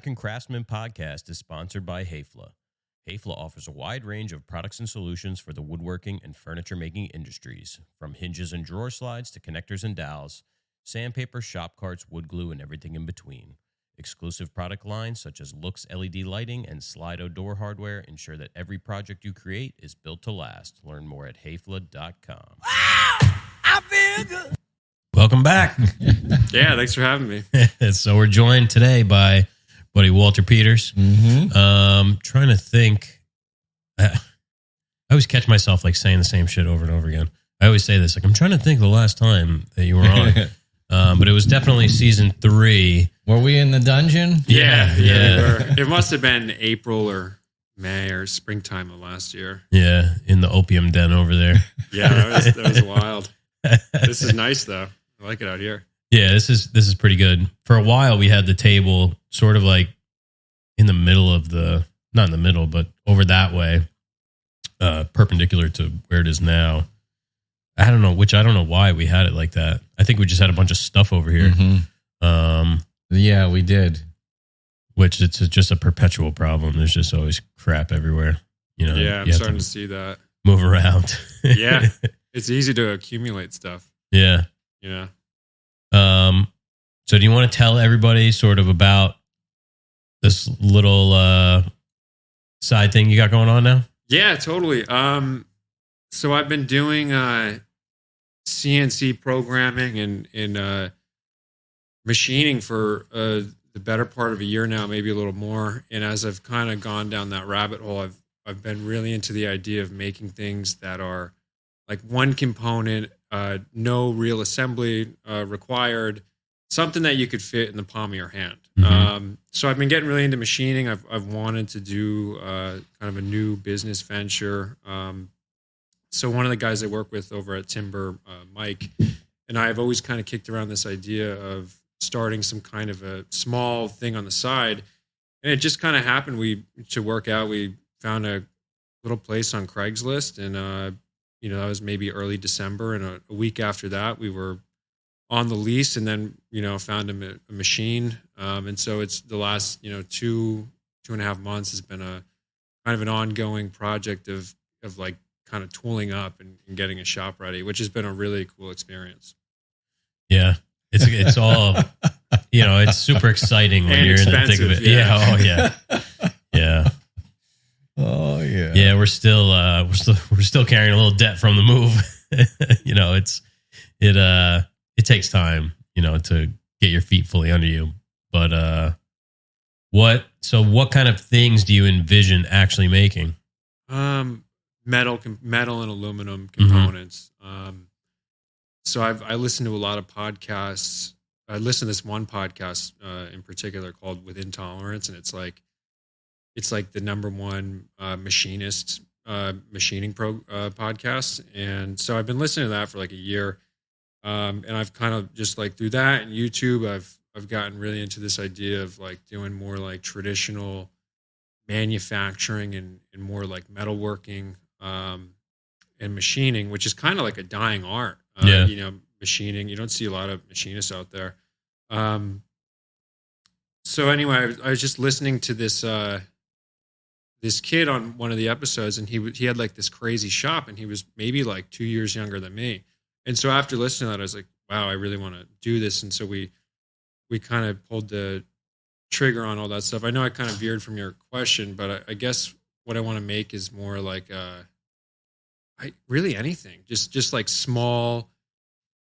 American Craftsman podcast is sponsored by Hayfla. Hayfla offers a wide range of products and solutions for the woodworking and furniture making industries, from hinges and drawer slides to connectors and dowels, sandpaper, shop carts, wood glue, and everything in between. Exclusive product lines such as Lux LED lighting and Slido door hardware ensure that every project you create is built to last. Learn more at hayfla.com. I feel good. Welcome back. Yeah, thanks for having me. So we're joined today by buddy Walter Peters. Trying to think. I always catch myself like saying the same shit over and over again. I always say this, like, I'm trying to think of the last time that you were on. But it was definitely season 3. Were we in the dungeon? Yeah. We were. It must have been April or May or springtime of last year. Yeah, in the opium den over there. Yeah, that was wild. This is nice though. I like it out here. Yeah, this is pretty good. For a while, we had the table sort of like in the middle of not in the middle, but over that way, perpendicular to where it is now. I don't know why we had it like that. I think we just had a bunch of stuff over here. Yeah, we did. Which it's just a perpetual problem. There's just always crap everywhere. You know. Yeah, I'm starting to see that. Move around. Yeah, it's easy to accumulate stuff. Yeah. Yeah. So do you want to tell everybody sort of about this little side thing you got going on now? Yeah, totally. So I've been doing CNC programming and machining for the better part of a year now, maybe a little more. And as I've kind of gone down that rabbit hole, I've been really into the idea of making things that are like one component, no real assembly required, something that you could fit in the palm of your hand. So I've been getting really into machining. I've wanted to do kind of a new business venture. So one of the guys I work with over at Timber, Mike, and I have always kind of kicked around this idea of starting some kind of a small thing on the side. And it just kind of happened. To work out, we found a little place on Craigslist, and that was maybe early December. And a week after that, we were on the lease, and then, found a machine. And so it's the last, 2.5 months has been a kind of an ongoing project of like kind of tooling up and getting a shop ready, which has been a really cool experience. Yeah. It's all, it's super exciting when you're in the thick of it. Yeah. Oh yeah. Yeah. Oh yeah. Yeah. We're still carrying a little debt from the move. It takes time, to get your feet fully under you. But, what kind of things do you envision actually making? Metal and aluminum components. So I listen to a lot of podcasts. I listen to this one podcast in particular called Within Tolerance, and it's like the number one machining podcast. And so I've been listening to that for like a year, and I've kind of just like through that and YouTube, I've gotten really into this idea of like doing more like traditional manufacturing and more like metalworking and machining, which is kind of like a dying art. Machining. You don't see a lot of machinists out there. So anyway, I was just listening to this kid on one of the episodes, and he had like this crazy shop, and he was maybe like 2 years younger than me. And so after listening to that, I was like, wow, I really want to do this. And so we kind of pulled the trigger on all that stuff. I know I kind of veered from your question, but I guess what I want to make is more like really anything, just like small,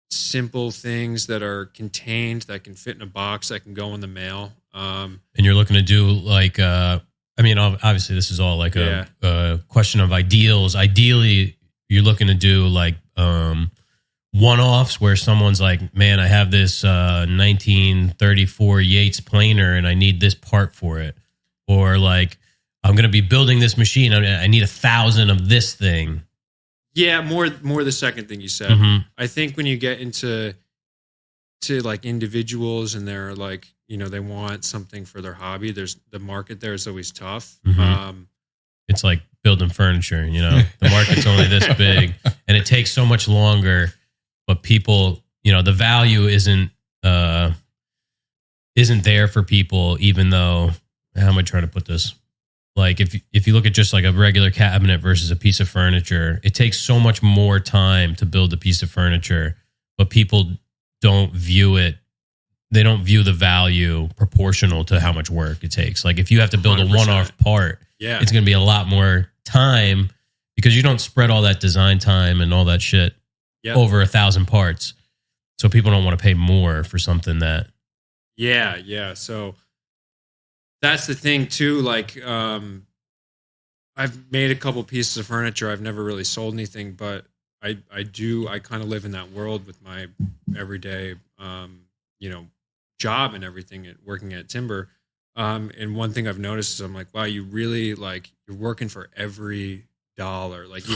simple things that are contained, that can fit in a box, that can go in the mail. And you're looking to do like, obviously this is all like a question of ideals. Ideally, you're looking to do like one-offs where someone's like, man, I have this 1934 Yates planer and I need this part for it. Or like, I'm going to be building this machine. I need 1,000 of this thing. Yeah, more the second thing you said. I think when you get into like individuals and they're like, they want something for their hobby, the market there is always tough. It's like building furniture, the market's only this big and it takes so much longer, but people, the value isn't there for people, even though how am I trying to put this? Like if you look at just like a regular cabinet versus a piece of furniture, it takes so much more time to build a piece of furniture, but people don't view it. They don't view the value proportional to how much work it takes. Like if you have to build 100%. A one-off part, it's going to be a lot more time because you don't spread all that design time and all that shit over 1,000 parts. So people don't want to pay more for something that. Yeah. So that's the thing too. Like, I've made a couple pieces of furniture. I've never really sold anything, but I kind of live in that world with my everyday, job and everything at working at timber. And one thing I've noticed is I'm like, wow, you really like, you're working for every dollar. Like you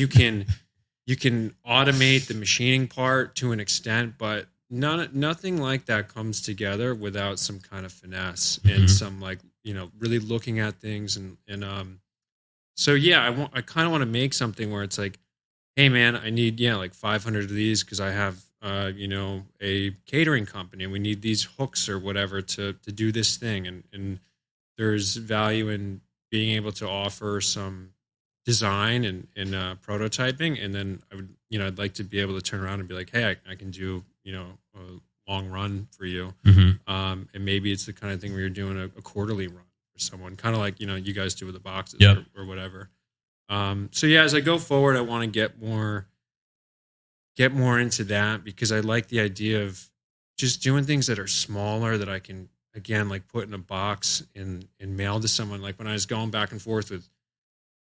can, you can automate the machining part to an extent, but nothing like that comes together without some kind of finesse and some like, really looking at things. So yeah, I kind of want to make something where it's like, hey man, I need, like 500 of these because I have, a catering company and we need these hooks or whatever to do this thing. And there's value in being able to offer some design and prototyping. And then I would, I'd like to be able to turn around and be like, hey, I can do, a long run for you. And maybe it's the kind of thing where you're doing a quarterly run for someone, kind of like, you guys do with the boxes or whatever. So yeah, as I go forward, I want to get more into that because I like the idea of just doing things that are smaller that I can, again, like put in a box and mail to someone. Like when I was going back and forth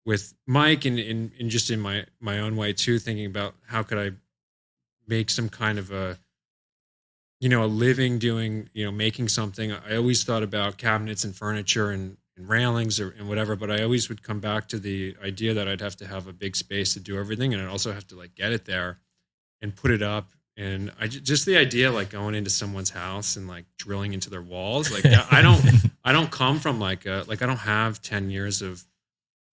with Mike and just in my own way too, thinking about how could I make some kind of a living doing, making something. I always thought about cabinets and furniture and railings and whatever, but I always would come back to the idea that I'd have to have a big space to do everything. And I'd also have to like get it there and put it up. And just the idea of like going into someone's house and like drilling into their walls. Like I don't come from like I don't have 10 years of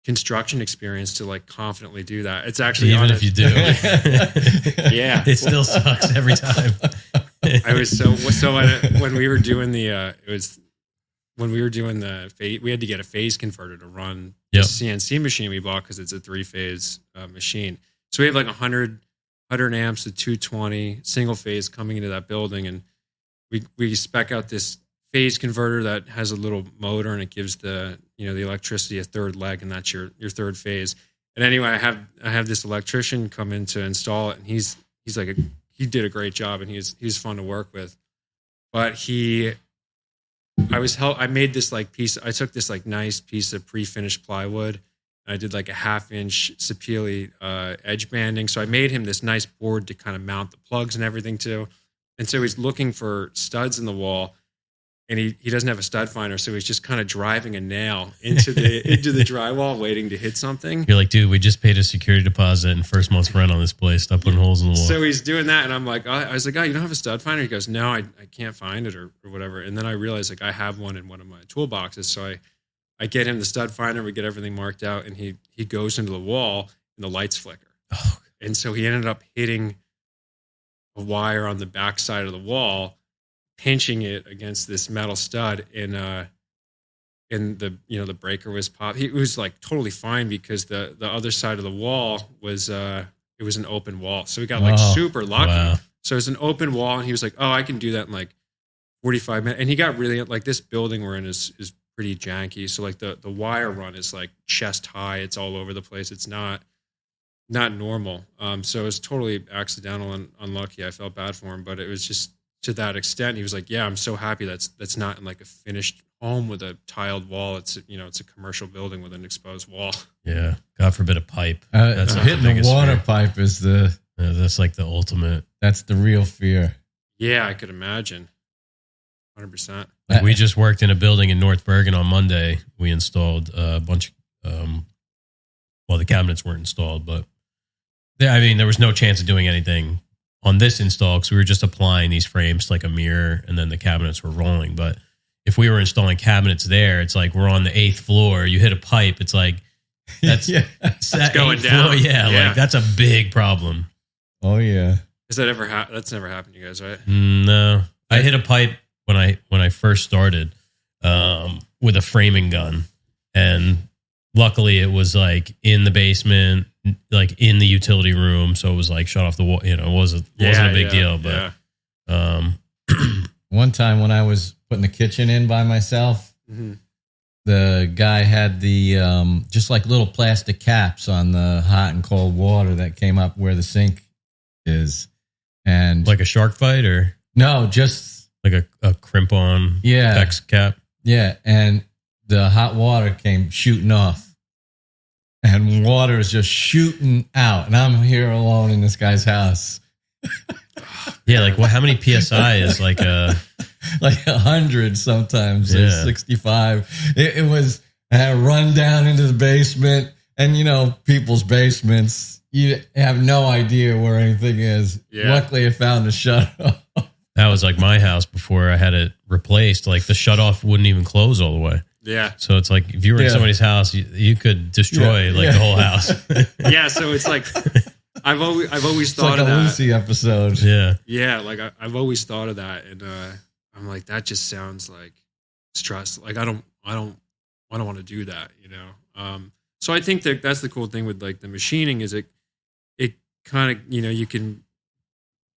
construction experience to like confidently do that. It's actually, even if you do, yeah, it still sucks every time. I was so when we were doing the we had to get a phase converter to run the CNC machine we bought because it's a 3-phase machine. So we have like 100 amps to 220 single phase coming into that building, and we spec out this phase converter that has a little motor and it gives the the electricity a third leg, and that's your third phase. And anyway, I have this electrician come in to install it, and he's like he did a great job, and he's fun to work with. But I made this like piece. I took this like nice piece of pre-finished plywood. And I did like a 1/2-inch Sapele edge banding. So I made him this nice board to kind of mount the plugs and everything to. And so he's looking for studs in the wall, and he doesn't have a stud finder, so he's just kind of driving a nail into the drywall, waiting to hit something. You're like, dude, we just paid a security deposit and first month's rent on this place. Stop putting holes in the wall. So he's doing that, and I'm like, I was like, oh, you don't have a stud finder? He goes, no, I can't find it or whatever. And then I realized like I have one in one of my toolboxes, so I get him the stud finder, we get everything marked out, and he goes into the wall and the lights flicker. Oh. And so he ended up hitting a wire on the back side of the wall, pinching it against this metal stud, and the breaker was popped. He was like totally fine because the other side of the wall was it was an open wall. So we got like super lucky. Wow. So it was an open wall, and he was like, oh, I can do that in like 45 minutes. And he got really like, this building we're in is pretty janky. So like the wire run is like chest high. It's all over the place. It's not normal. So it was totally accidental and unlucky. I felt bad for him, but it was just to that extent. He was like, yeah, I'm so happy that's not in like a finished home with a tiled wall. It's it's a commercial building with an exposed wall. Yeah. God forbid a pipe. That's hitting the water fear. Pipe is that's like the ultimate. That's the real fear. Yeah, I could imagine. 100%. We just worked in a building in North Bergen on Monday. We installed a bunch of, the cabinets weren't installed, but there was no chance of doing anything on this install because we were just applying these frames to like a mirror, and then the cabinets were rolling. But if we were installing cabinets there, it's like we're on the 8th floor. You hit a pipe, it's like that's going down. Floor, yeah, like that's a big problem. Oh yeah. Has that ever happened? That's never happened to you guys, right? No, I hit a pipe when I first started. with a framing gun. And luckily it was like in the basement, like in the utility room. So it was like shut off the wall. You know, it wasn't a big deal. But one time when I was putting the kitchen in by myself, the guy had the just like little plastic caps on the hot and cold water that came up where the sink is. And like a shark fight, or no, just like a crimp on PEX cap. Yeah. And the hot water came shooting off, and water is just shooting out. And I'm here alone in this guy's house. Yeah. Like how many PSI is like like 100 sometimes, like 65. It was, I had to run down into the basement, and you know, people's basements, you have no idea where anything is. Yeah. Luckily I found the shut off. That was like my house before I had it replaced. Like the shutoff wouldn't even close all the way. Yeah. So it's like if you were in somebody's house, you could destroy the whole house. Yeah. So it's like I've always thought of that. Lucy episode. Yeah. Yeah. Like I've always thought of that, and I'm like, that just sounds like stress. Like I don't want to do that, you know. So I think that's the cool thing with like the machining is it kind of, you know, you can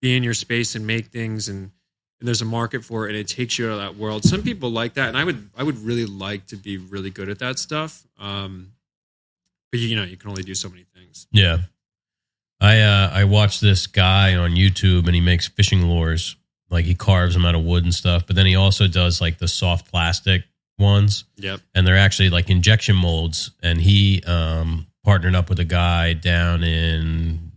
be in your space and make things, and there's a market for it, and it takes you out of that world. Some people like that, and I would really like to be really good at that stuff. But you know, you can only do so many things. Yeah. I watched this guy on YouTube, and he makes fishing lures. Like he carves them out of wood and stuff, but then he also does like the soft plastic ones. Yep. And they're actually like injection molds, and he partnered up with a guy down in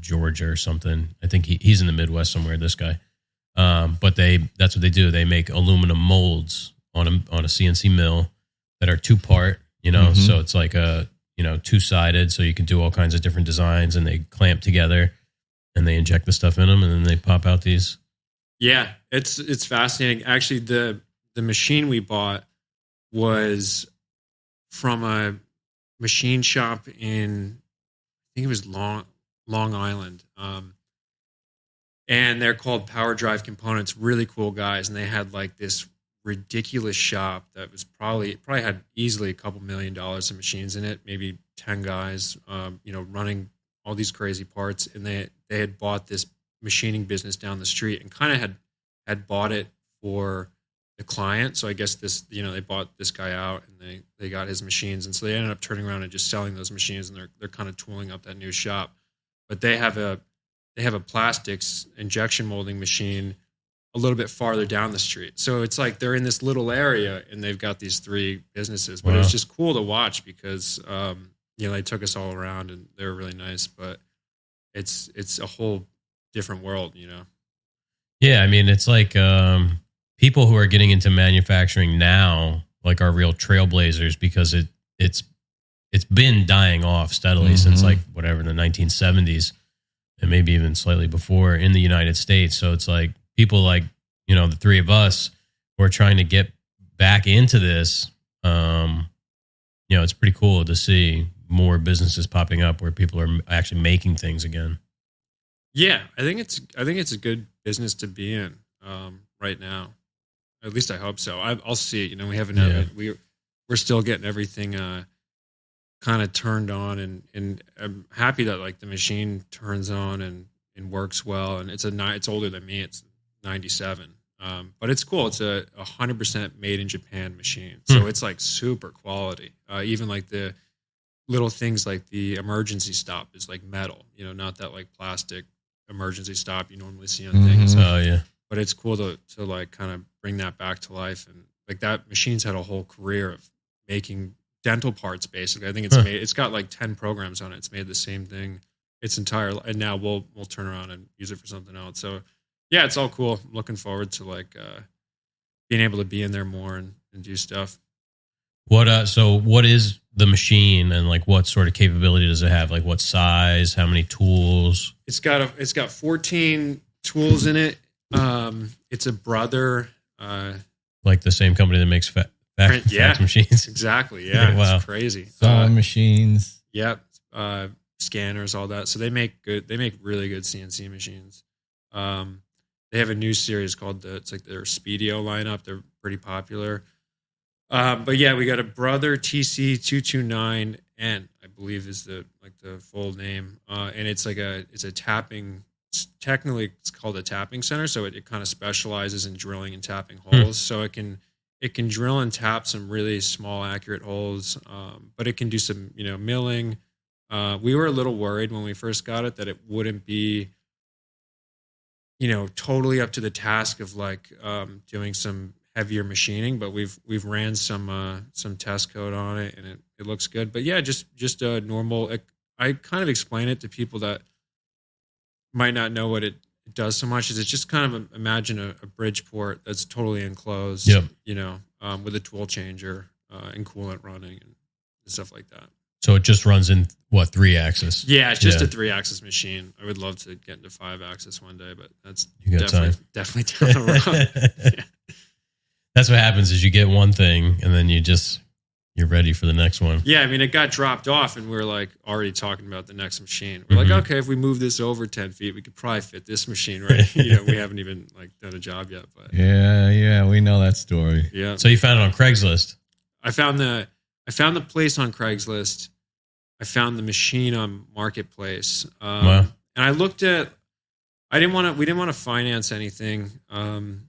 Georgia or something. I think he's in the Midwest somewhere, this guy. But that's what they do. They make aluminum molds on a CNC mill that are 2-part, you know, so it's like a, you know, 2-sided, so you can do all kinds of different designs, and they clamp together and they inject the stuff in them, and then they pop out these. Yeah, it's fascinating. Actually, the machine we bought was from a machine shop in, I think it was Long Island. And they're called Power Drive Components. Really cool guys, and they had like this ridiculous shop that was probably had easily a couple $1 million of machines in it, maybe 10 guys, you know, running all these crazy parts. And they had bought this machining business down the street, and kind of had bought it for the client. So I guess this, you know, they bought this guy out, and they got his machines, and so they ended up turning around and just selling those machines, and they're kind of tooling up that new shop. But they have a plastics injection molding machine a little bit farther down the street. So it's like they're in this little area, and they've got these 3 businesses. But It was just cool to watch because you know, they took us all around, and they were really nice. But it's a whole different world, you know. Yeah, I mean, it's like people who are getting into manufacturing now, like, are real trailblazers, because it's been dying off steadily since like whatever, the 1970s, and maybe even slightly before in the United States. So it's like people like, you know, the 3 of us who are trying to get back into this. You know, it's pretty cool to see more businesses popping up where people are actually making things again. Yeah, I think it's a good business to be in right now. At least I hope so. I'll see it. You know, we haven't we're still getting everything kind of turned on, and I'm happy that like the machine turns on and works well. And it's older than me. It's 97, but it's cool. It's a 100% made in Japan machine, so it's like super quality. Even like the little things like the emergency stop is like metal. You know, not that like plastic emergency stop you normally see on things. Oh yeah. But it's cool to like kind of bring that back to life. And like that machine's had a whole career of making dental parts, basically. I think it's got like 10 programs on it. It's made the same thing its entire life. And now we'll turn around and use it for something else. So yeah, it's all cool. I'm looking forward to like being able to be in there more and do stuff. So what is the machine, and like what sort of capability does it have? Like what size, how many tools? It's got 14 tools in it. It's a brother, like the same company that makes fax machines. Exactly. Yeah. Wow. It's crazy. Sewing machines. Yep. Scanners, all that. So they make really good CNC machines. They have a new series called it's like their Speedio lineup. They're pretty popular. But yeah, we got a Brother TC229N, I believe is the full name. And it's a tapping. Technically, it's called a tapping center, so it kind of specializes in drilling and tapping holes. So it can drill and tap some really small, accurate holes, but it can do some milling. We were a little worried when we first got it that it wouldn't be totally up to the task of doing some heavier machining, but we've ran some test code on it, and it looks good. But yeah, just a normal. I kind of explain it to people that might not know what it does so much. Is it's just kind of imagine a Bridgeport that's totally enclosed, with a tool changer and coolant running and stuff like that. So it just runs in 3-axis? Yeah, it's just a 3-axis machine. I would love to get into 5-axis one day, but that's definitely down the road. Yeah. That's what happens is you get one thing and then you're ready for the next one. Yeah, I mean, it got dropped off and we're already talking about the next machine. We're okay, if we move this over 10 feet, we could probably fit this machine, right? We haven't even done a job yet. But yeah, we know that story. Yeah. So you found it on Craigslist? I found the place on Craigslist. I found the machine on Marketplace. Wow. And I looked at, we didn't want to finance anything. And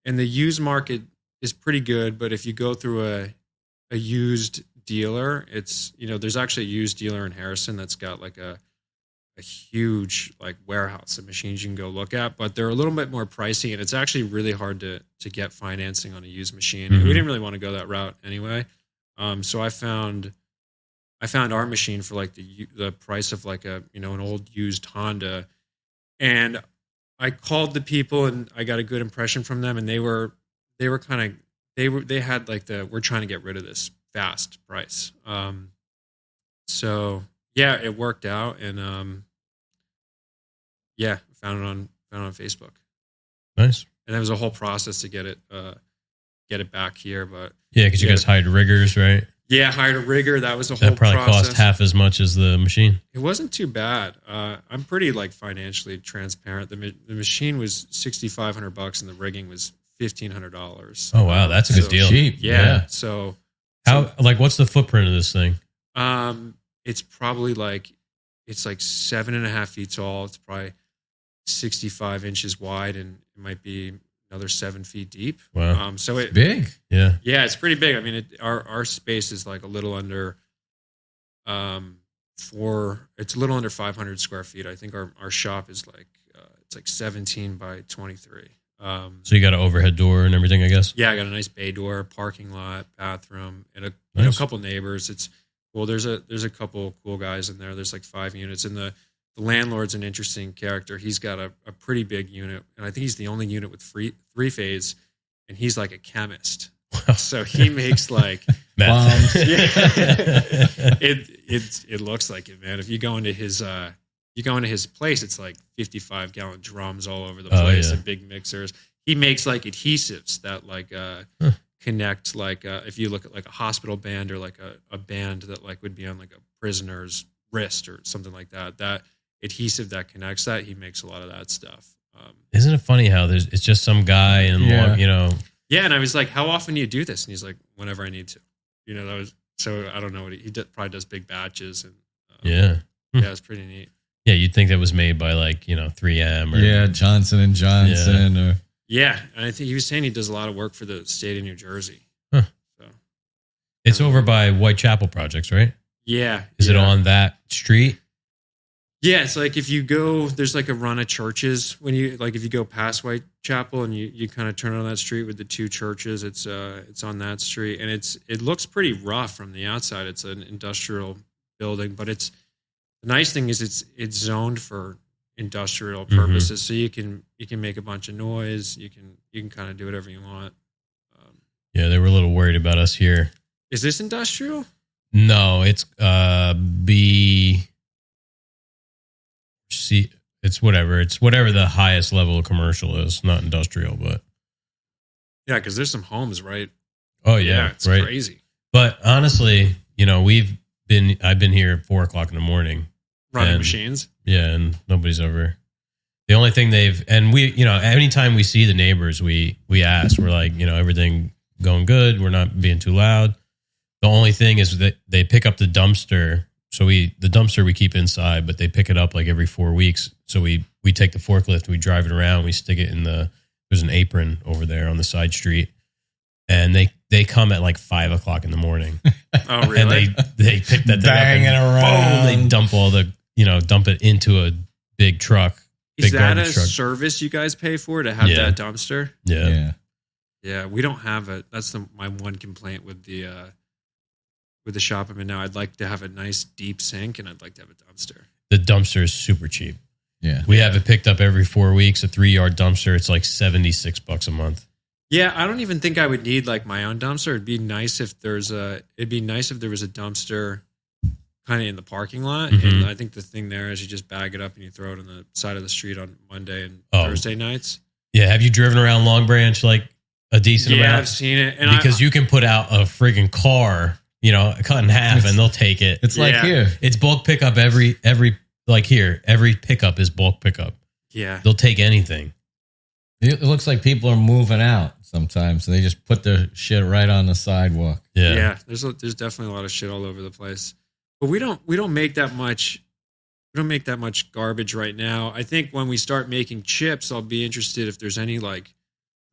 the used market is pretty good, but if you go through a used dealer, it's, there's actually a used dealer in Harrison that's got a huge warehouse of machines you can go look at, but they're a little bit more pricey, and it's actually really hard to get financing on a used machine. Mm-hmm. We didn't really want to go that route anyway. So I found our machine for the price of an old used Honda, and I called the people and I got a good impression from them, and they had we're trying to get rid of this fast price. So yeah, it worked out, and found it on Facebook. Nice. And there was a whole process to get it back here, but yeah, because you guys hired riggers, right? Yeah, hired a rigger. That was a whole process. That probably cost half as much as the machine. It wasn't too bad. I'm pretty financially transparent. The machine was $6,500 and the rigging was $1,500. Oh wow, that's a good deal. Cheap. Yeah. So what's the footprint of this thing? It's probably it's 7.5 feet tall. It's probably 65 inches wide, and it might be another 7 feet deep. Wow. So it's big. Yeah. Yeah, it's pretty big. I mean, our space is a little under it's a little under 500 square feet. I think our shop is it's 17 by 23. So you got an overhead door and everything, I guess? Yeah, I got a nice bay door, parking lot, bathroom, and a couple neighbors. It's cool. There's a couple cool guys in there. There's 5 units, and the landlord's an interesting character. He's got a pretty big unit, and I think he's the only unit with three-phase, and he's a chemist. Wow. So he makes bombs. Yeah. It looks like it, man. If you go into his place, it's 55-gallon drums all over the place and big mixers. He makes adhesives that connect if you look at a hospital band or a band that would be on a prisoner's wrist or something like that adhesive that connects that, he makes a lot of that stuff. Isn't it funny how it's just some guy and Yeah, and I was how often do you do this? And he's whenever I need to. That was, so I don't know what he probably does big batches, and yeah, it's pretty neat. Yeah, you'd think that was made by 3M or Johnson & Johnson or yeah, and I think he was saying he does a lot of work for the state of New Jersey. Huh. So it's over by Whitechapel Projects, right? Yeah. Is it on that street? Yeah, it's if you go, there's a run of churches when you if you go past Whitechapel and you kind of turn on that street with the 2 churches, it's on that street, and it looks pretty rough from the outside. It's an industrial building, but the nice thing is it's zoned for industrial purposes, so you can make a bunch of noise. You can kind of do whatever you want. Yeah, they were a little worried about us here. Is this industrial? No, it's it's whatever. It's whatever the highest level of commercial is, not industrial, but yeah, because there's some homes, right? Oh yeah, it's right. Crazy. But honestly, I've been here at 4:00 in the morning running machines. Yeah, and nobody's ever. The only thing anytime we see the neighbors, we ask. We're everything going good. We're not being too loud. The only thing is that they pick up the dumpster. So the dumpster we keep inside, but they pick it up like every 4 weeks. So we take the forklift, we drive it around, we stick it in there's an apron over there on the side street. And they come at like 5 o'clock in the morning. Oh, really? And they pick that thing Bang up and it around. boom, they dump dump it into a big truck. Is big that a garbage truck. service you guys pay for to have that dumpster? Yeah. Yeah, we don't have it. That's my one complaint with the shop I'm in now. I'd like to have a nice deep sink, and I'd like to have a dumpster. The dumpster is super cheap. Yeah. We have it picked up every 4 weeks, a 3-yard dumpster. It's like $76 a month. Yeah, I don't even think I would need like my own dumpster. It'd be nice if there was a dumpster kind of in the parking lot. Mm-hmm. And I think the thing there is you just bag it up and you throw it on the side of the street on Monday and Thursday nights. Yeah, have you driven around Long Branch like a decent amount? Yeah, I've seen it. And because you can put out a friggin' car, cut in half, and they'll take it. It's like here. It's bulk pickup every pickup is bulk pickup. Yeah. They'll take anything. It looks like people are moving out sometimes. So they just put their shit right on the sidewalk. Yeah. Yeah. There's definitely a lot of shit all over the place. But we don't make that much. We don't make that much garbage right now. I think when we start making chips, I'll be interested if there's any like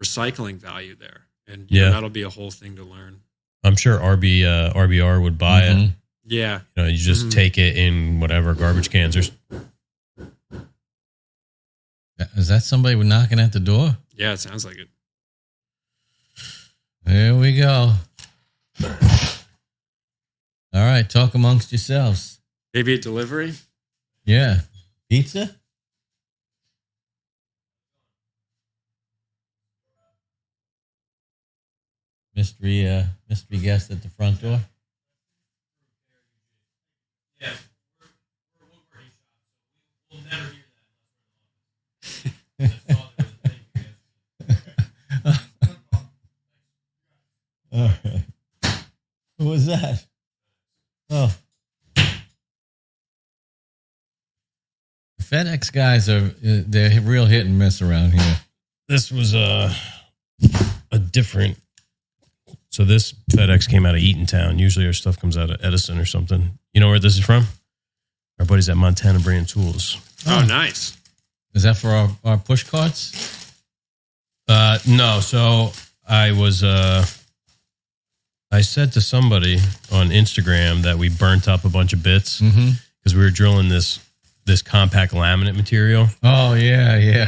recycling value there, and that'll be a whole thing to learn. I'm sure RBR would buy it. Yeah, you just take it in whatever garbage cans. Is that somebody knocking at the door? Yeah, it sounds like it. There we go. All right, talk amongst yourselves. Maybe a delivery. Yeah. Pizza? Mystery guest at the front door. Yeah, we're woodworking shop, so we'll never hear that. All right. Who was that? Oh. FedEx guys they're real hit and miss around here. This was a different. So this FedEx came out of Eatontown. Usually our stuff comes out of Edison or something. You know where this is from? Our buddies at Montana Brand Tools. Oh, nice. Is that for our push carts? No. So I was. I said to somebody on Instagram that we burnt up a bunch of bits because we were drilling this compact laminate material. Oh, yeah.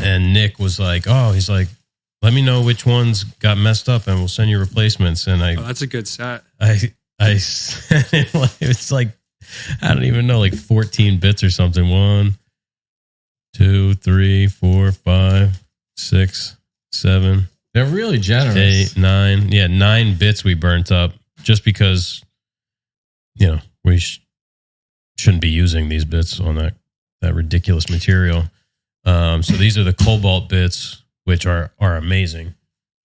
And Nick was like, he's like, let me know which ones got messed up and we'll send you replacements. And that's a good set. I sent it it's like, I don't even know, like 14 bits or something. 1, 2, 3, 4, 5, 6, 7. They're really generous. 8, 9. Yeah, 9 bits we burnt up just because, we shouldn't be using these bits on that ridiculous material. So these are the cobalt bits, which are amazing.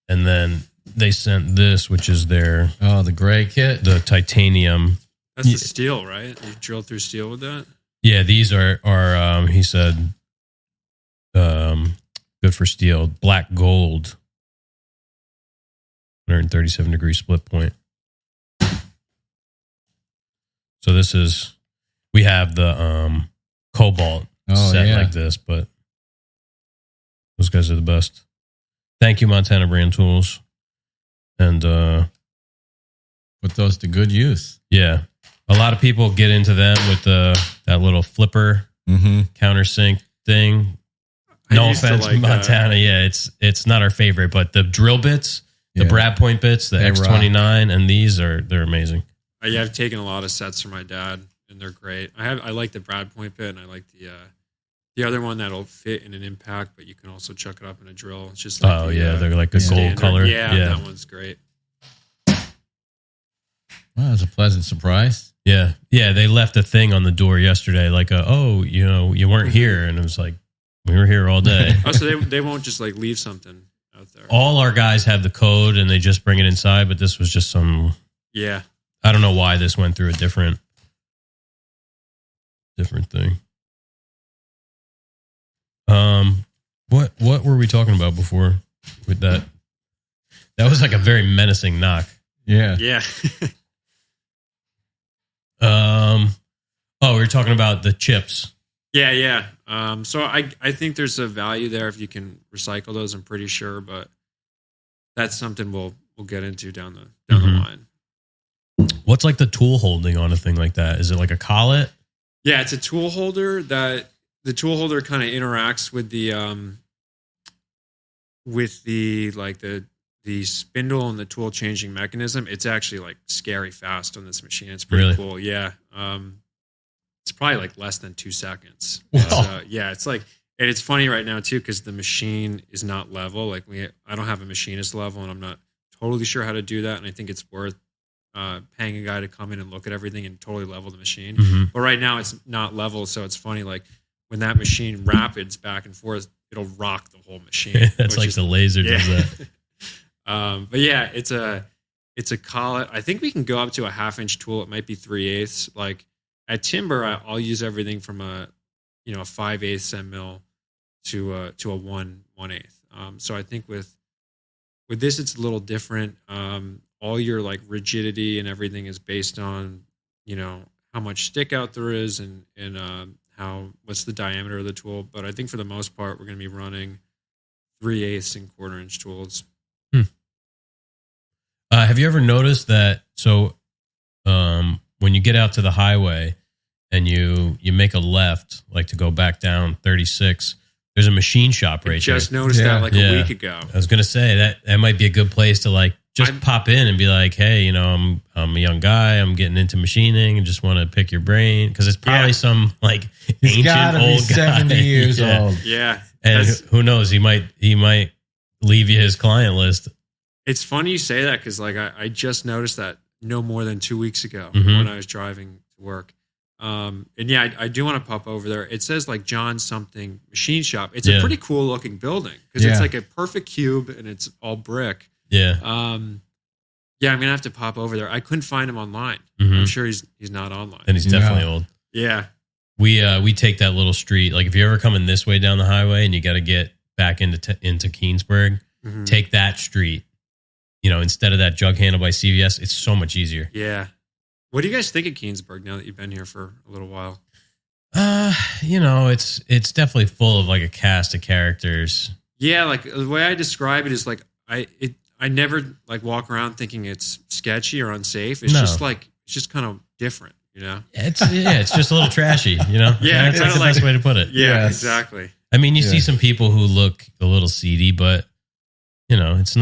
And then they sent this, which is their... Oh, the gray kit? The titanium. That's the steel, right? You drilled through steel with that? Yeah, these are he said, good for steel. Black gold. 137 degree split point. So this is... We have the cobalt set like this, but those guys are the best. Thank you, Montana Brand Tools. And put those to good use. Yeah. A lot of people get into them with that little flipper countersink thing. No offense, Montana. Yeah, it's not our favorite, but the drill bits, the Brad Point bits, the X29, and they're amazing. Yeah, I've taken a lot of sets from my dad, and they're great. I like the Brad Point bit, and I like the other one that'll fit in an impact, but you can also chuck it up in a drill. It's just like they're like a gold color. Yeah, that one's great. Well, that was a pleasant surprise. Yeah. Yeah, they left a thing on the door yesterday, like, you weren't here. And it was like, we were here all day. So they won't just like leave something out there. All our guys have the code and they just bring it inside, but this was just some... Yeah. I don't know why this went through a different thing. What were we talking about before with that? That was like a very menacing knock. Yeah. Yeah. Oh, we were talking about the chips. Yeah. So I think there's a value there if you can recycle those, I'm pretty sure, but that's something we'll get into down the line. What's like the tool holding on a thing like that? Is it like a collet? Yeah, it's a tool holder that the tool holder kind of interacts with the spindle and the tool changing mechanism. It's actually like scary fast on this machine. It's pretty cool. Yeah. It's probably like less than 2 seconds. Wow. Yeah, it's like, and it's funny right now too, because the machine is not level. Like I don't have a machinist level, and I'm not totally sure how to do that. And I think it's worth paying a guy to come in and look at everything and totally level the machine. Mm-hmm. But right now it's not level, so it's funny. Like when that machine rapids back and forth, it'll rock the whole machine. That's like the laser does that. But yeah, it's a collet. I think we can go up to a 1/2 inch tool. It might be 3/8. Like at timber, I'll use everything from a 5/8 end mill to a 1/8. So I think with this, it's a little different. All your like rigidity and everything is based on how much stick out there is and what's the diameter of the tool. But I think for the most part, we're going to be running 3/8 and 1/4 inch tools. Have you ever noticed that? So when you get out to the highway and you make a left, like to go back down 36, there's a machine shop right there. Just noticed that like a week ago. I was going to say that might be a good place to like just pop in and be like, hey, I'm a young guy. I'm getting into machining and just want to pick your brain. Because it's probably some like ancient old guy. 70 years old. Yeah. And who knows? He might leave you his client list. It's funny you say that because like I just noticed that no more than 2 weeks ago Mm-hmm. when I was driving to work. And yeah, I do want to pop over there. It says like John something machine shop. It's a pretty cool looking building because it's like a perfect cube and it's all brick. Yeah. Yeah, I'm gonna have to pop over there. I couldn't find him online. Mm-hmm. I'm sure he's not online. And he's definitely old. Yeah. We take that little street. Like if you're ever coming this way down the highway and you got to get back into Keensburg, Mm-hmm. take that street. Instead of that jug handle by CVS, it's so much easier. Yeah. What do you guys think of Keensburg now that you've been here for a little while? It's definitely full of like a cast of characters. Yeah, like the way I describe it is like I never like walk around thinking it's sketchy or unsafe. It's just kind of different, It's just a little trashy, Yeah, that's like the best way to put it. Yeah, Yes. exactly. I mean, you see some people who look a little seedy, but it's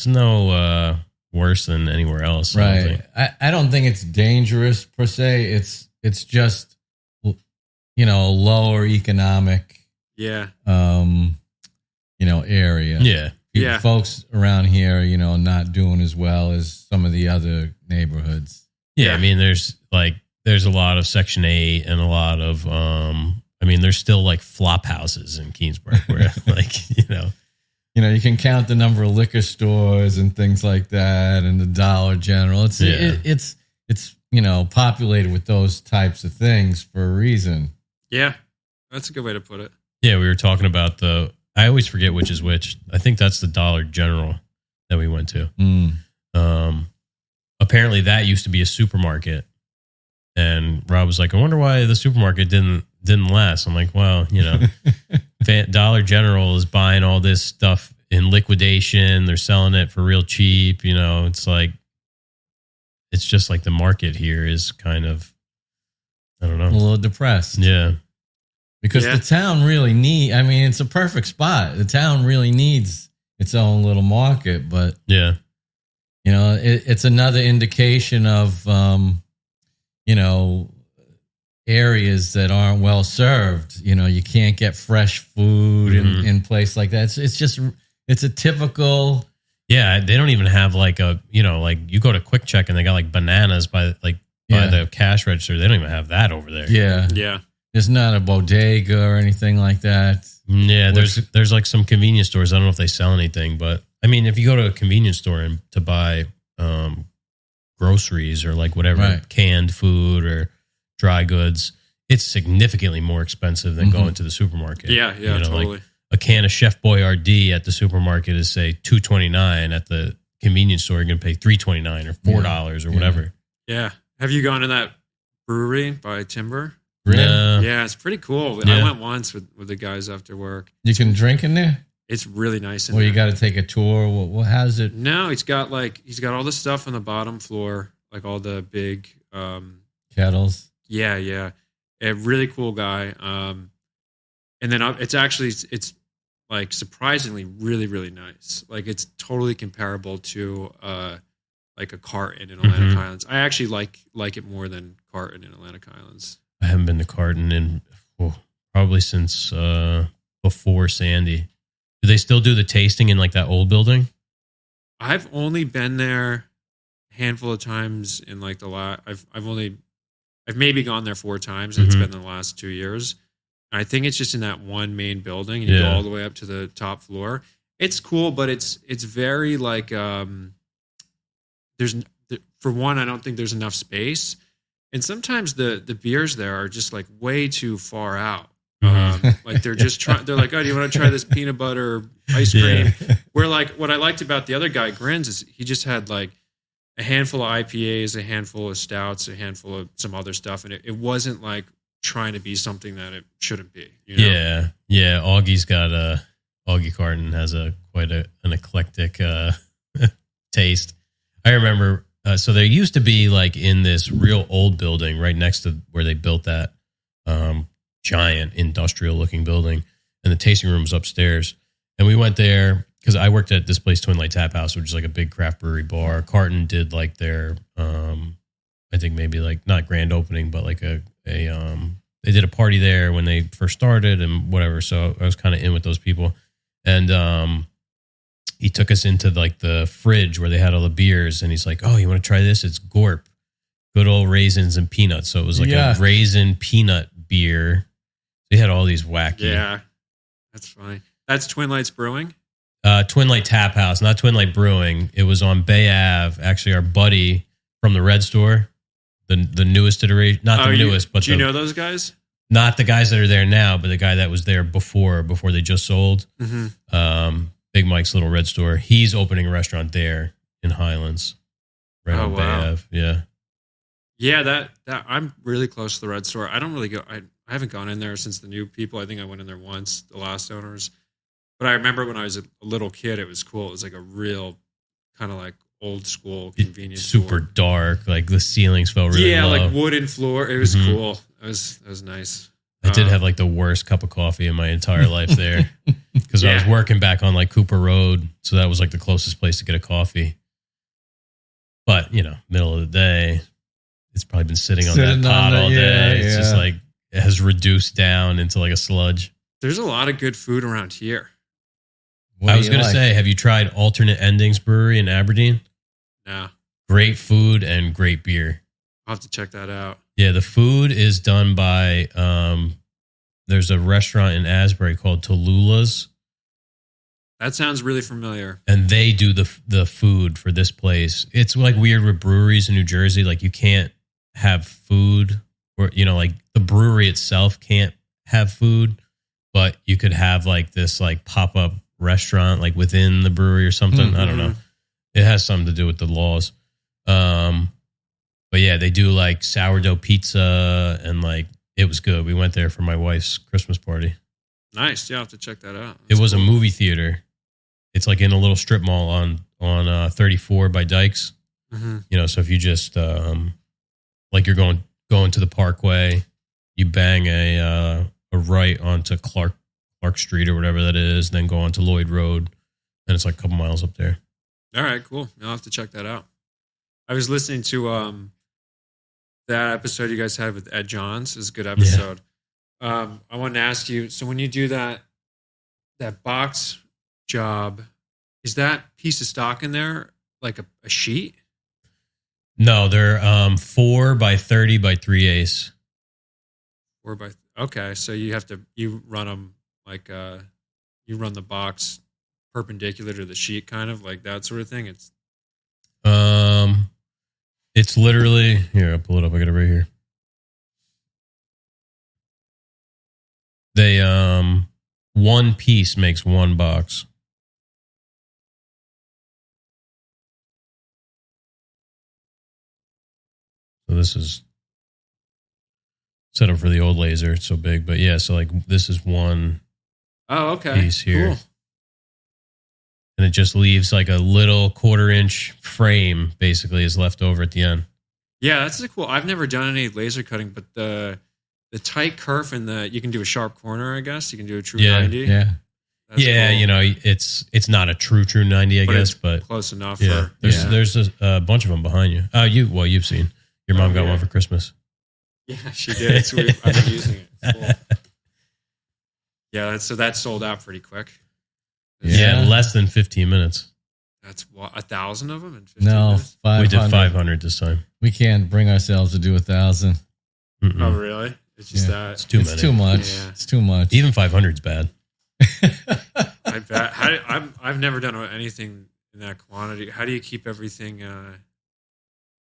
no worse than anywhere else. Right. I don't think it's dangerous per se. It's just lower economic Yeah. area. Yeah. Folks around here, not doing as well as some of the other neighborhoods. Yeah. I mean, there's a lot of Section 8 and a lot of there's still like flop houses in Keensburg where you can count the number of liquor stores and things like that, and the Dollar General. It's populated with those types of things for a reason. Yeah, that's a good way to put it. Yeah, we were talking about I always forget which is which. I think that's the Dollar General that we went to. Apparently that used to be a supermarket, and Rob was like, I wonder why the supermarket didn't last. I'm like, well, Dollar General is buying all this stuff in liquidation. They're selling it for real cheap. It's just like the market here is kind of, I don't know, a little depressed. Yeah. Because the town really it's a perfect spot. The town really needs its own little market, but yeah, it's another indication of, areas that aren't well served. You can't get fresh food in place like that. It's a typical. Yeah, they don't even have like like you go to Quick Check and they got like bananas by the cash register. They don't even have that over there. Yeah. Yeah. There's not a bodega or anything like that. Yeah, there's like some convenience stores. I don't know if they sell anything, but I mean, if you go to a convenience store and to buy groceries or like whatever, canned food or dry goods, it's significantly more expensive than going to the supermarket. Yeah, totally. Like a can of Chef Boyardee at the supermarket is say $2.29. At the convenience store, you're going to pay $3.29 or $4 or whatever. Yeah. Have you gone to that brewery by Timber? No. Yeah, it's pretty cool. Yeah. I went once with the guys after work. You can drink in there? It's really nice in Well, there. you got to take a tour. What how's it? No, he's got all the stuff on the bottom floor, like all the big Kettles. Yeah. A really cool guy. And then it's like surprisingly really, really nice. Like it's totally comparable to like a Carton in Atlantic Highlands. I actually like it more than Carton in Atlantic Highlands. I haven't been to Carton in probably since before Sandy. Do they still do the tasting in like that old building? I've only been there a handful of times in like the last. I've maybe gone there 4 times, and it's been in the last 2 years. And I think it's just in that one main building, and you go all the way up to the top floor. It's cool, but it's very like for one, I don't think there's enough space, and sometimes the beers there are just like way too far out. Like they're just trying. They're like, oh, do you want to try this peanut butter ice cream? Where like what I liked about the other guy, Grins, is he just had like a handful of IPAs, a handful of stouts, a handful of some other stuff, and it wasn't like trying to be something that it shouldn't be. You know? Yeah. Augie's got Augie Carton has quite an eclectic taste. I remember. So there used to be like in this real old building right next to where they built that giant industrial looking building, and the tasting room was upstairs. And we went there because I worked at this place, Twin Light Tap House, which is like a big craft brewery bar. Carton did like their, I think maybe like not grand opening, but like they did a party there when they first started and whatever. So I was kind of in with those people, and he took us into like the fridge where they had all the beers, and he's like, "Oh, you want to try this? It's Gorp, good old raisins and peanuts." So it was like a raisin peanut beer. They had all these wacky. Yeah, that's funny. That's Twin Lights Brewing? Twin Light Tap House, not Twin Light Brewing. It was on Bay Ave. Actually, our buddy from the Red Store, the newest iteration, not the newest, but do you know those guys? Not the guys that are there now, but the guy that was there before they just sold. Big Mike's Little Red Store. He's opening a restaurant there in Highlands, right on Bay Ave. Yeah, that I'm really close to the Red Store. I don't really go. I haven't gone in there since the new people. I think I went in there once, the last owners. But I remember when I was a little kid, it was cool. It was like a real kind of like old school convenience super store. Dark. Like the ceilings felt really low. Like wooden floor. It was cool. It was nice. I did have like the worst cup of coffee in my entire life there because I was working back on like Cooper Road. So that was like the closest place to get a coffee. But, middle of the day, it's probably been sitting on that pot all day. It's just like, it has reduced down into like a sludge. There's a lot of good food around here. I was going to say, have you tried Alternate Endings Brewery in Aberdeen? No. Great food and great beer. I'll have to check that out. Yeah, the food is done by, there's a restaurant in Asbury called Tallulah's. That sounds really familiar. And they do the food for this place. It's like weird with breweries in New Jersey. Like you can't have food, or like the brewery itself can't have food, but you could have like this like pop-up restaurant like within the brewery or something. I don't know. It has something to do with the laws. But yeah, they do like sourdough pizza, and like it was good. We went there for my wife's Christmas party. Nice. Yeah, I'll have to check that out. It was a movie theater. It's like in a little strip mall on 34 by Dykes. So if you just like you're going to the Parkway, you bang a right onto Clark Street or whatever that is, then go onto Lloyd Road, and it's like a couple miles up there. All right, cool. I'll have to check that out. I was listening to that episode you guys had with Ed Johns. It was a good episode. I wanted to ask you, so when you do that box job, is that piece of stock in there like a sheet? No, they're 4 by 30 by 3/8. Okay, so you run them like you run the box perpendicular to the sheet, kind of like that sort of thing. It's literally here. I'll pull it up. I got it right here. They one piece makes one box. So this is set up for the old laser. It's so big, but yeah. So like this is one piece here. Cool. And it just leaves like a little 1/4-inch frame basically is left over at the end. Yeah, that's cool. I've never done any laser cutting, but the tight kerf and you can do a sharp corner, I guess. You can do a true 90. Yeah. That's yeah, cool. you know, it's not a true 90, I guess, but close enough. yeah. There's a bunch of them behind you. Oh, you've seen. Your mom got one for Christmas. Yeah, she did. I've been using it. It's cool. Yeah, so that sold out pretty quick. Yeah, less than 15 minutes. That's 1,000 of them in 15 No, minutes? 500. We did 500 this time. We can't bring ourselves to do 1,000. Mm-mm. Oh, really? It's just that. It's too many. It's too much. Yeah. It's too much. Even 500's bad. I bet. I've never done anything in that quantity. How do you keep everything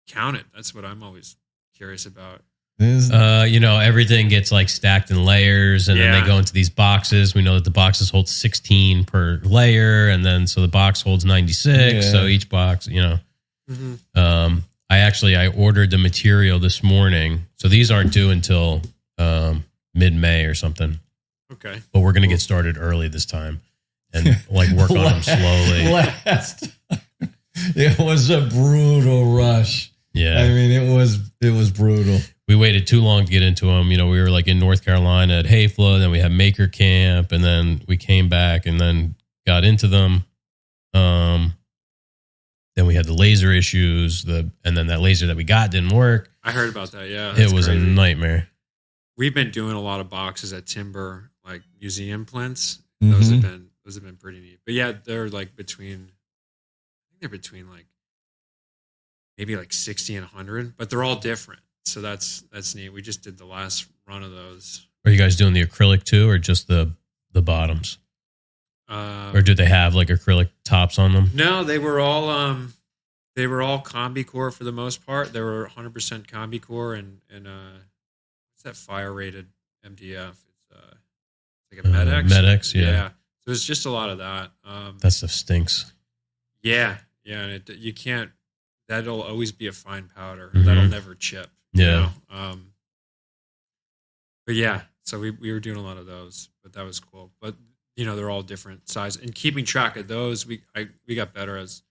counted? That's what I'm always curious about. Everything gets like stacked in layers, and then they go into these boxes. We know that the boxes hold 16 per layer, and then so the box holds 96. Yeah. So each box, Mm-hmm. I ordered the material this morning, so these aren't due until mid-May or something. Okay, but we're gonna get started early this time and like work on them slowly. Last time, it was a brutal rush. Yeah, I mean it was brutal. We waited too long to get into them. We were like in North Carolina at Hayfla, then we had Maker Camp, and then we came back and then got into them. Then we had the laser issues, and then that laser that we got didn't work. I heard about that. Yeah, it was crazy. A nightmare. We've been doing a lot of boxes at Timber, like museum plinths. Mm-hmm. Those have been pretty neat. But yeah, they're like between like maybe like 60 and 100, but they're all different. So that's neat. We just did the last run of those. Are you guys doing the acrylic too, or just the bottoms? Or do they have like acrylic tops on them? No, they were all combi core for the most part. They were 100% combi core and what's that fire rated MDF? It's like a Medex. Medex, yeah. So it's just a lot of that. That stuff stinks. Yeah, and you can't. That'll always be a fine powder. Mm-hmm. That'll never chip. Yeah. But yeah, so we were doing a lot of those, but that was cool. But they're all different size, and keeping track of those, we got better as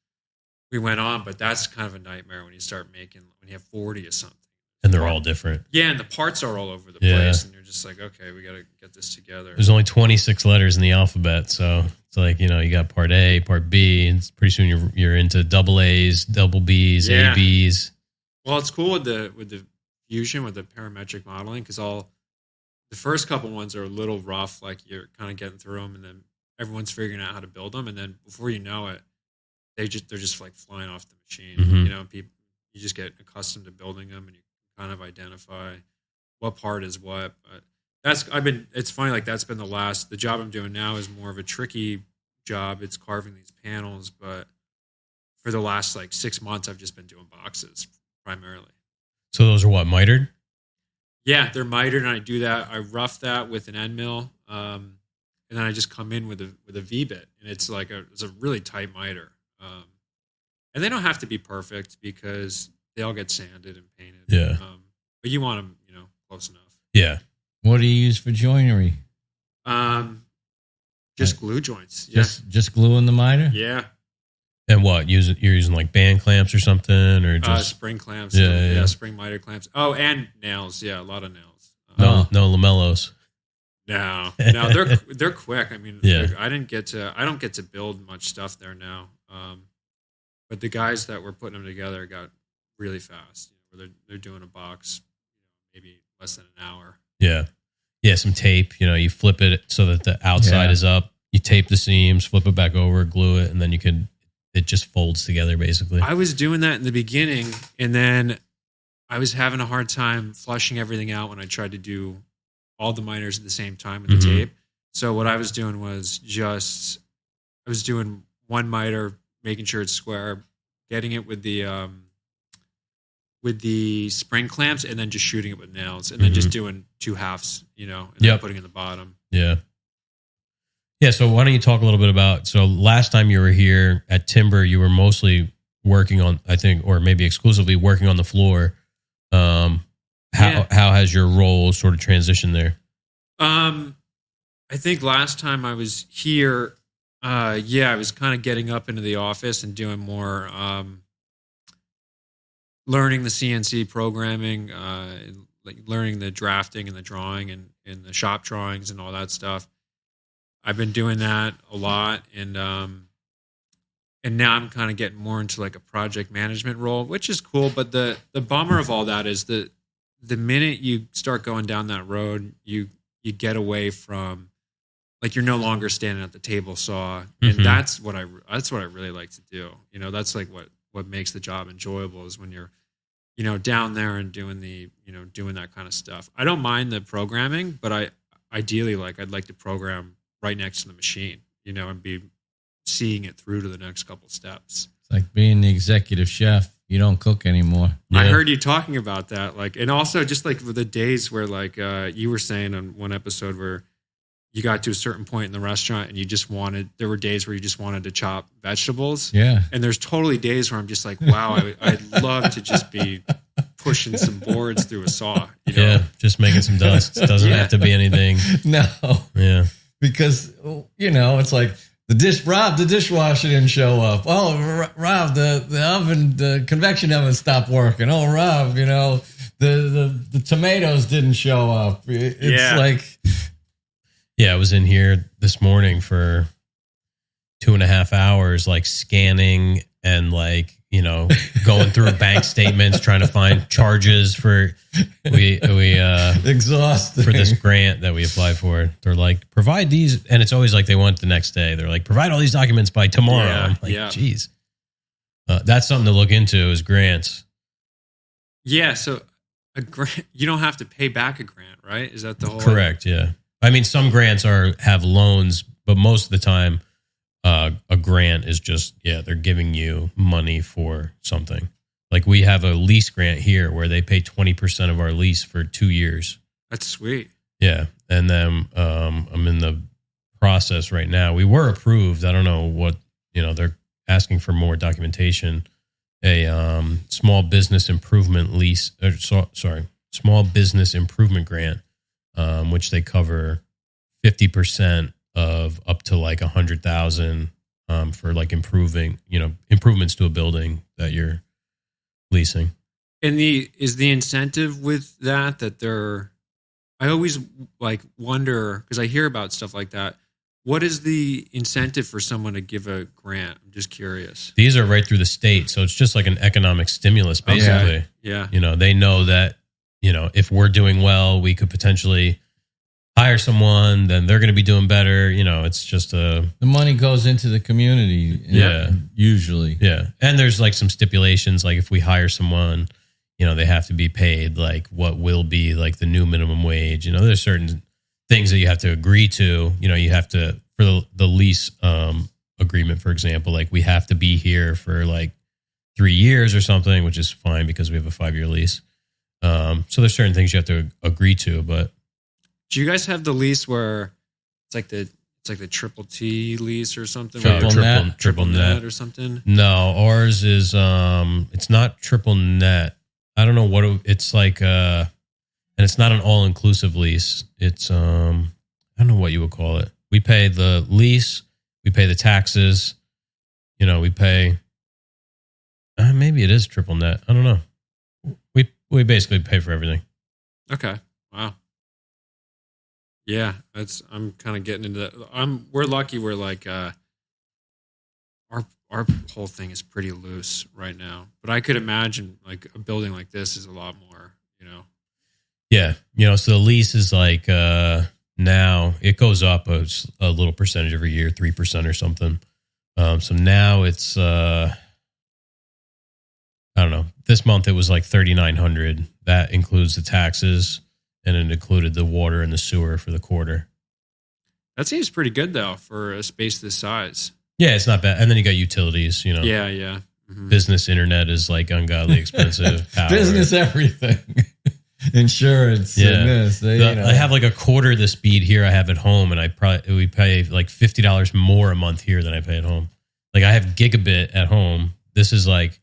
we went on. But that's kind of a nightmare when you start making when you have 40 or something, and they're all different. Yeah, and the parts are all over the place, and you're just like, okay, we got to get this together. There's only 26 letters in the alphabet, so it's like you got part A, part B, and pretty soon you're into double A's, double B's, yeah. ABs. Well, it's cool with the fusion with the parametric modeling because the first couple ones are a little rough, like you're kind of getting through them, and then everyone's figuring out how to build them, and then before you know it, they're just like flying off the machine. Mm-hmm. People, you just get accustomed to building them, and you kind of identify what part is what. But it's funny, like that's been the job I'm doing now is more of a tricky job. It's carving these panels, but for the last like 6 months, I've just been doing boxes primarily. So those are what, mitered? Yeah, they're mitered, and I do that. I rough that with an end mill, and then I just come in with a V-bit, and it's a really tight miter. And they don't have to be perfect because they all get sanded and painted. Yeah. But you want them, close enough. Yeah. What do you use for joinery? Just glue joints. Yeah. Just glue in the miter? Yeah. And what? You're using like band clamps or something, or just spring clamps? Yeah. Spring miter clamps. Oh, and nails. Yeah, a lot of nails. No lamellos. No, they're quick. I mean, yeah. I don't get to build much stuff there now. But the guys that were putting them together got really fast. They're doing a box, maybe less than an hour. Yeah. Yeah. Some tape, you flip it so that the outside is up. You tape the seams, flip it back over, glue it, and then it just folds together basically. I was doing that in the beginning, and then I was having a hard time flushing everything out when I tried to do all the miters at the same time with the tape. So what I was doing was I was doing one miter, making sure it's square, getting it with the spring clamps, and then just shooting it with nails, and then just doing 2 halves, and then putting it in the bottom. Yeah. Yeah, so why don't you talk a little bit about, so last time you were here at Timber, you were mostly working on, I think, or maybe exclusively working on the floor. How has your role sort of transitioned there? I think last time I was here, I was kind of getting up into the office and doing more learning the CNC programming, like learning the drafting and the drawing and the shop drawings and all that stuff. I've been doing that a lot, and now I'm kind of getting more into like a project management role, which is cool. But the bummer of all that is that the minute you start going down that road, you get away from, like, you're no longer standing at the table saw, and that's what I really like to do. You know, that's like what makes the job enjoyable, is when you're, you know, down there and doing that kind of stuff. I don't mind the programming, but I'd like to program right next to the machine, you know, and be seeing it through to the next couple steps. It's like being the executive chef. You don't cook anymore. Yeah. I heard you talking about that, like, and also just like the days where, like, you were saying on one episode where you got to a certain point in the restaurant and there were days where you just wanted to chop vegetables. Yeah. And there's totally days where I'm just like, wow, I'd love to just be pushing some boards through a saw. You know? Yeah. Just making some dust. Doesn't have to be anything. No. Yeah. Because, you know, it's like the dishwasher didn't show up. Oh, Rob, the convection oven stopped working. Oh, Rob, you know, the tomatoes didn't show up. It's like... Yeah, I was in here this morning for 2.5 hours, like scanning and, like, you know, going through bank statements, trying to find charges for exhausting for this grant that we applied for. They're like, provide these, and it's always like they want it the next day. They're like, provide all these documents by tomorrow. I'm like, geez, that's something to look into, is grants. Yeah, so a grant, you don't have to pay back a grant, right? Is that the whole? Correct. Yeah. I mean, some grants have loans, but most of the time, a grant is just, they're giving you money for something. Like, we have a lease grant here where they pay 20% of our lease for 2 years. That's sweet. Yeah. And then I'm in the process right now. We were approved. I don't know what, you know, they're asking for more documentation. A small business improvement small business improvement grant. Which they cover 50% of up to like 100,000 for like improvements to a building that you're leasing. And is the incentive with that I always like wonder, because I hear about stuff like that. What is the incentive for someone to give a grant? I'm just curious. These are right through the state, so it's just like an economic stimulus, basically. Okay. Yeah. You know, they know that, you know, if we're doing well, we could potentially hire someone, then they're going to be doing better. You know, it's just the money goes into the community. Usually. Yeah. And there's like some stipulations, like if we hire someone, you know, they have to be paid like what will be like the new minimum wage. You know, there's certain things that you have to agree to. You know, you have to, for the lease agreement, for example, like we have to be here for like 3 years or something, which is fine because we have a 5-year lease. So there's certain things you have to agree to, but do you guys have the lease where it's like the triple T lease or something? Triple net or something? No, ours is it's not triple net. I don't know what it's like, and it's not an all inclusive lease. It's I don't know what you would call it. We pay the lease, we pay the taxes, you know, we pay maybe it is triple net. I don't know. We basically pay for everything. Okay. Wow. Yeah, I'm kind of getting into that. We're lucky. We're like our whole thing is pretty loose right now. But I could imagine like a building like this is a lot more, you know. Yeah, you know, so the lease is like now it goes up a little percentage every year, 3% or something. So now it's I don't know. This month it was like $3,900. That includes the taxes, and it included the water and the sewer for the quarter. That seems pretty good though for a space this size. Yeah, it's not bad. And then you got utilities. You know. Yeah. Mm-hmm. Business internet is like ungodly expensive. Business everything, insurance. Yeah, and this, I have like a quarter the speed here I have at home, and we pay like $50 more a month here than I pay at home. Like I have gigabit at home. This is like.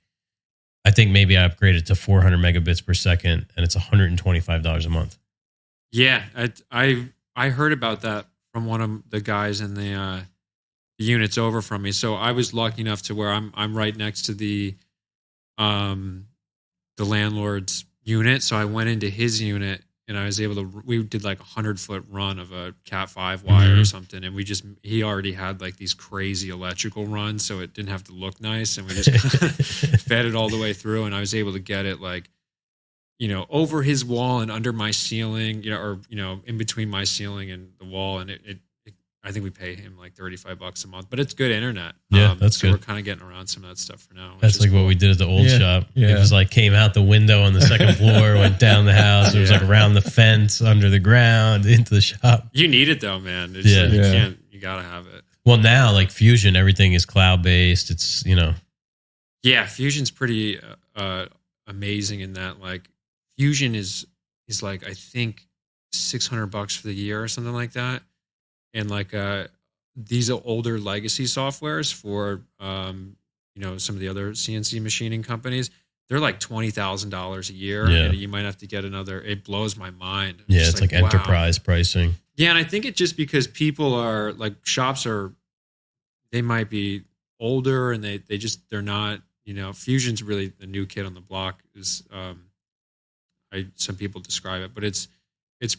I think maybe I upgraded to 400 megabits per second, and it's $125 a month. Yeah, I heard about that from one of the guys in the units over from me. So I was lucky enough to where I'm right next to the landlord's unit. So I went into his unit and I was able to. We did like 100-foot run of a Cat 5 wire or something, and he already had like these crazy electrical runs, so it didn't have to look nice, and we just fed it all the way through, and I was able to get it like, over his wall and under my ceiling, or in between my ceiling and the wall, and it I think we pay him like $35 a month, but it's good internet. Yeah, that's so good. We're kind of getting around some of that stuff for now. That's like cool. What we did at the old shop. Yeah. It was like came out the window on the second floor, went down the house. It was like around the fence, under the ground, into the shop. You need it though, man. It's like you can't. You gotta have it. Well, now like Fusion, everything is cloud based. It's Yeah, Fusion's pretty amazing in that. Like Fusion is like I think $600 for the year or something like that. And like these are older legacy softwares for some of the other CNC machining companies. They're like $20,000 a year, and you might have to get another. It blows my mind. It's like enterprise pricing. Yeah, and I think it's just because people are like shops are, they might be older and they're not. Fusion's really the new kid on the block. Is some people describe it, but it's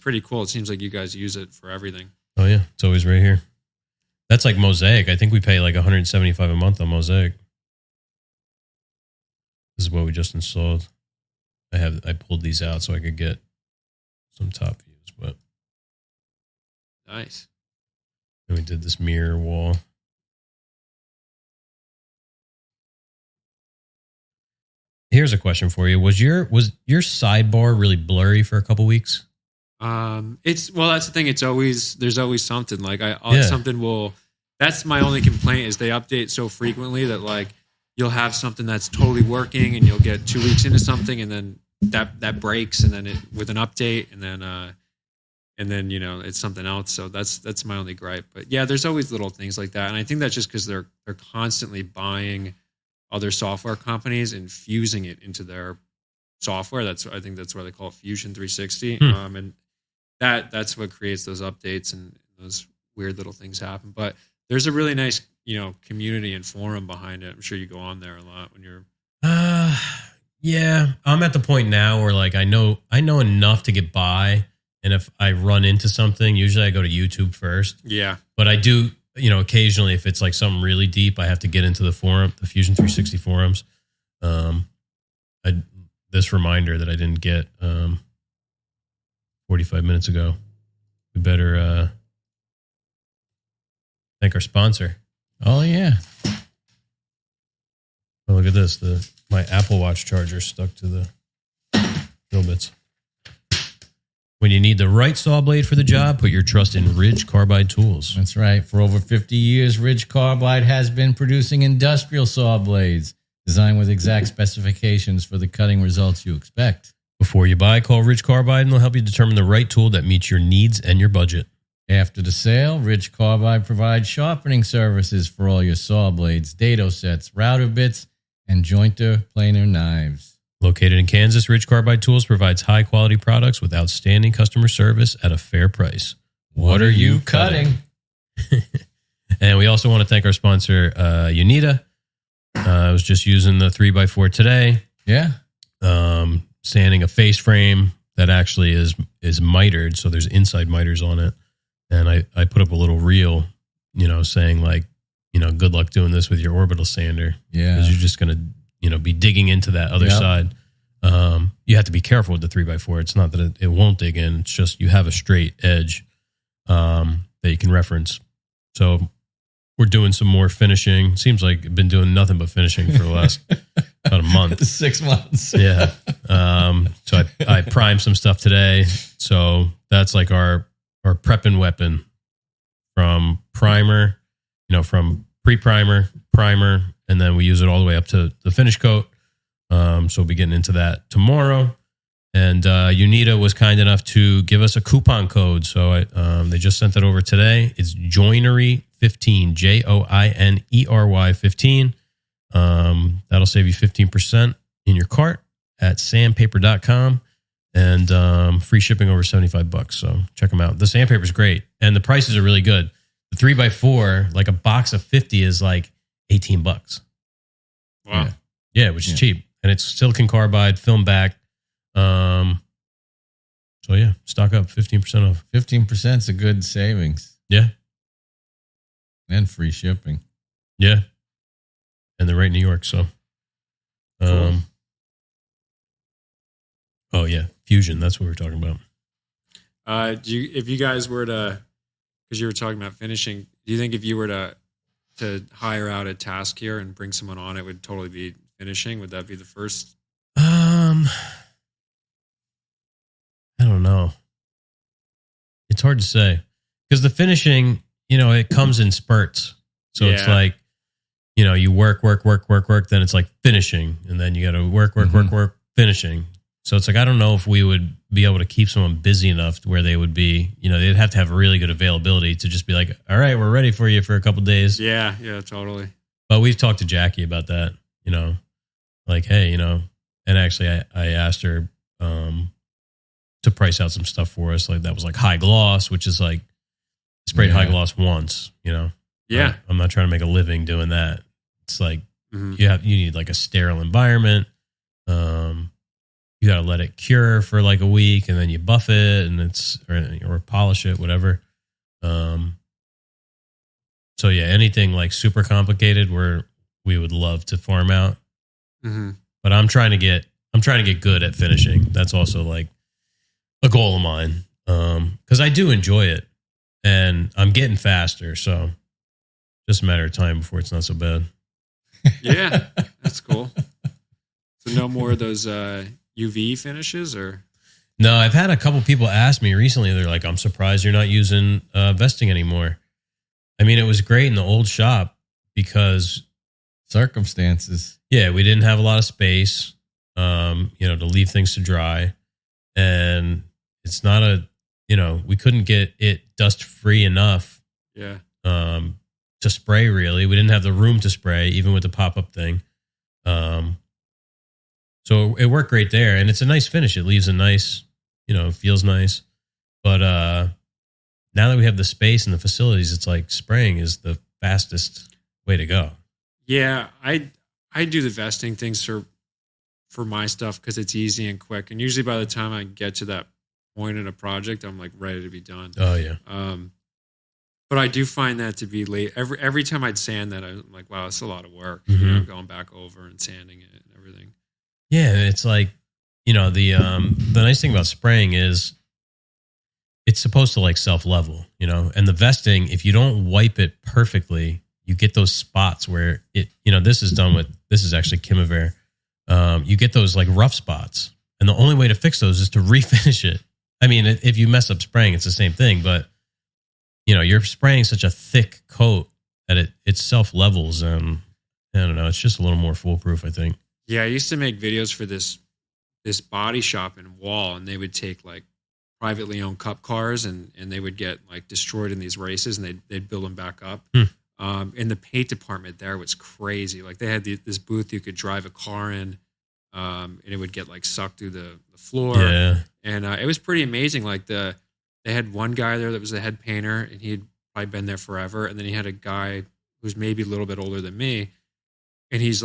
pretty cool. It seems like you guys use it for everything. Oh yeah, it's always right here. That's like Mosaic. I think we pay like $175 a month on Mosaic. This is what we just installed. I pulled these out so I could get some top views, but nice. And we did this mirror wall. Here's a question for you. Was your sidebar really blurry for a couple weeks? That's the thing. There's always something like that's my only complaint is they update so frequently that like you'll have something that's totally working and you'll get 2 weeks into something and then that breaks and then with an update and then it's something else. So that's my only gripe. But yeah, there's always little things like that. And I think that's just because they're constantly buying other software companies and fusing it into their software. I think that's why they call it Fusion 360. And that's what creates those updates and those weird little things happen. But there's a really nice, community and forum behind it. I'm sure you go on there a lot when you're. Yeah, I'm at the point now where like I know enough to get by, and if I run into something, usually I go to YouTube first. Yeah, but I do, occasionally if it's like something really deep, I have to get into the forum, the Fusion 360 forums. This reminder that I didn't get 45 minutes ago. We better thank our sponsor. Oh, yeah. Oh, look at this. My Apple Watch charger stuck to the drill bits. When you need the right saw blade for the job, put your trust in Ridge Carbide Tools. That's right. For over 50 years, Ridge Carbide has been producing industrial saw blades designed with exact specifications for the cutting results you expect. Before you buy, call Ridge Carbide and they'll help you determine the right tool that meets your needs and your budget. After the sale, Ridge Carbide provides sharpening services for all your saw blades, dado sets, router bits, and jointer planer knives. Located in Kansas, Ridge Carbide Tools provides high-quality products with outstanding customer service at a fair price. What are you cutting? And we also want to thank our sponsor, Unita. I was just using the 3x4 today. Yeah. Sanding a face frame that actually is mitered, so there's inside miters on it. And I put up a little reel, saying like, good luck doing this with your orbital sander. Yeah. Because you're just going to, be digging into that other side. You have to be careful with the 3x4. It's not that it won't dig in. It's just you have a straight edge that you can reference. So we're doing some more finishing. Seems like I've been doing nothing but finishing for the last about a month. 6 months. Yeah. So I primed some stuff today. So that's like our prepping weapon from primer, from pre-primer, primer, and then we use it all the way up to the finish coat. So we'll be getting into that tomorrow. And Unita was kind enough to give us a coupon code. So they just sent it over today. It's Joinery 15, Joinery 15. That'll save you 15%. in your cart at sandpaper.com, and free shipping over $75. So check them out. The sandpaper is great, and the prices are really good. The 3x4, like a box of 50, is like $18. Wow. Yeah, which is cheap, and it's silicon carbide, film back. So yeah, stock up, 15% off. 15% is a good savings. Yeah, and free shipping. Yeah, and they're right in New York. So, Cool. Oh yeah, Fusion. That's what we were talking about. If you guys were to, because you were talking about finishing, do you think if you were to hire out a task here and bring someone on, it would totally be finishing? Would that be the first? I don't know. It's hard to say because the finishing, it comes in spurts. So it's like, you work, then it's like finishing, and then you got to work, finishing. So it's like, I don't know if we would be able to keep someone busy enough to where they would be, they'd have to have really good availability to just be like, all right, we're ready for you for a couple of days. Yeah, totally. But we've talked to Jackie about that, like, hey, and actually I asked her to price out some stuff for us. Like that was like high gloss, which is like sprayed high gloss once, Yeah. I'm not trying to make a living doing that. It's like, Mm-hmm. you need like a sterile environment. You got to let it cure for like a week, and then you buff it, and or polish it, whatever. So yeah, anything like super complicated, we would love to farm out. Mm-hmm. But I'm trying to get good at finishing. That's also like a goal of mine, because I do enjoy it, and I'm getting faster. So just a matter of time before it's not so bad. Yeah, that's cool. So no more of those UV finishes, or? No, I've had a couple people ask me recently. They're like, I'm surprised you're not using vesting anymore. I mean, it was great in the old shop because circumstances. Yeah, we didn't have a lot of space, to leave things to dry. And it's not we couldn't get it dust free enough. Yeah. To spray, really. We didn't have the room to spray, even with the pop-up thing. So it worked great there, and it's a nice finish. It leaves a nice, feels nice. But now that we have the space and the facilities, it's like spraying is the fastest way to go. Yeah, I do the vesting things for my stuff because it's easy and quick. And usually by the time I get to that point in a project, I'm like ready to be done. Oh yeah. But I do find that to be late. Every time I'd sand that, I'm like, wow, it's a lot of work. Mm-hmm. Going back over and sanding it and everything. Yeah, and it's like, the nice thing about spraying is it's supposed to like self-level, and the vesting, if you don't wipe it perfectly, you get those spots where it, this is actually Kimavere. You get those like rough spots, and the only way to fix those is to refinish it. I mean, if you mess up spraying, it's the same thing, but you're spraying such a thick coat that it self-levels, and I don't know, it's just a little more foolproof, I think. Yeah, I used to make videos for this body shop in Wall, and they would take like privately owned cup cars and they would get like destroyed in these races, and they'd build them back up. In the paint department there was crazy. Like they had this booth you could drive a car in, and it would get like sucked through the floor. Yeah. And it was pretty amazing. Like they had one guy there that was the head painter, and he'd probably been there forever. And then he had a guy who's maybe a little bit older than me, and he was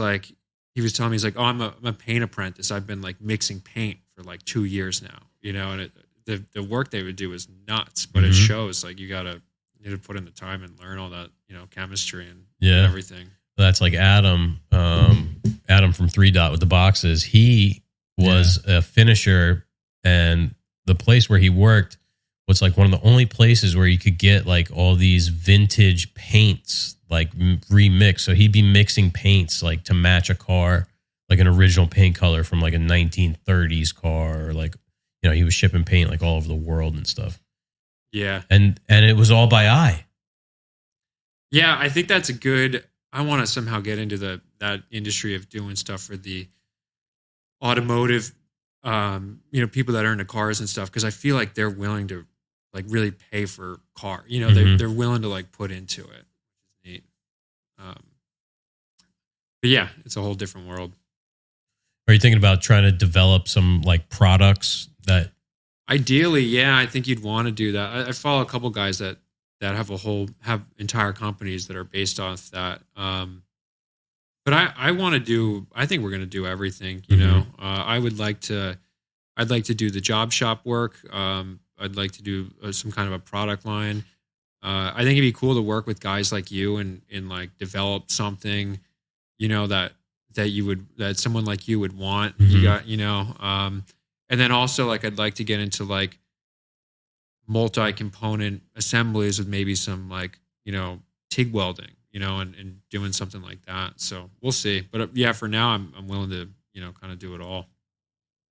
telling me, he's like, oh, I'm a paint apprentice. I've been like mixing paint for like 2 years now, and the work they would do is nuts, but it shows like you need to put in the time and learn all that, chemistry and everything. That's like Adam from 3 Dot with the boxes. He was a finisher, and the place where he worked was like one of the only places where you could get like all these vintage paints like remixed. So he'd be mixing paints like to match a car, like an original paint color from like a 1930s car, or like, he was shipping paint like all over the world and stuff. Yeah. And it was all by eye. Yeah, I think that's I want to somehow get into that industry of doing stuff for the automotive, people that are into cars and stuff, because I feel like they're willing to like really pay for car. They're willing to like put into it, which is neat. But yeah, it's a whole different world. Are you thinking about trying to develop some like products that? Ideally, yeah, I think you'd want to do that. I follow a couple guys that have entire companies that are based off that. But I want to do. I think we're going to do everything. You know, I'd like to do the job shop work. I'd like to do some kind of a product line. I think it'd be cool to work with guys like you and like develop something, you know, that someone like you would want. You got, you know, and then also like I'd like to get into like multi-component assemblies with maybe some like, you know, TIG welding, you know, and doing something like that. So we'll see. But yeah, for now I'm willing to, you know, kind of do it all.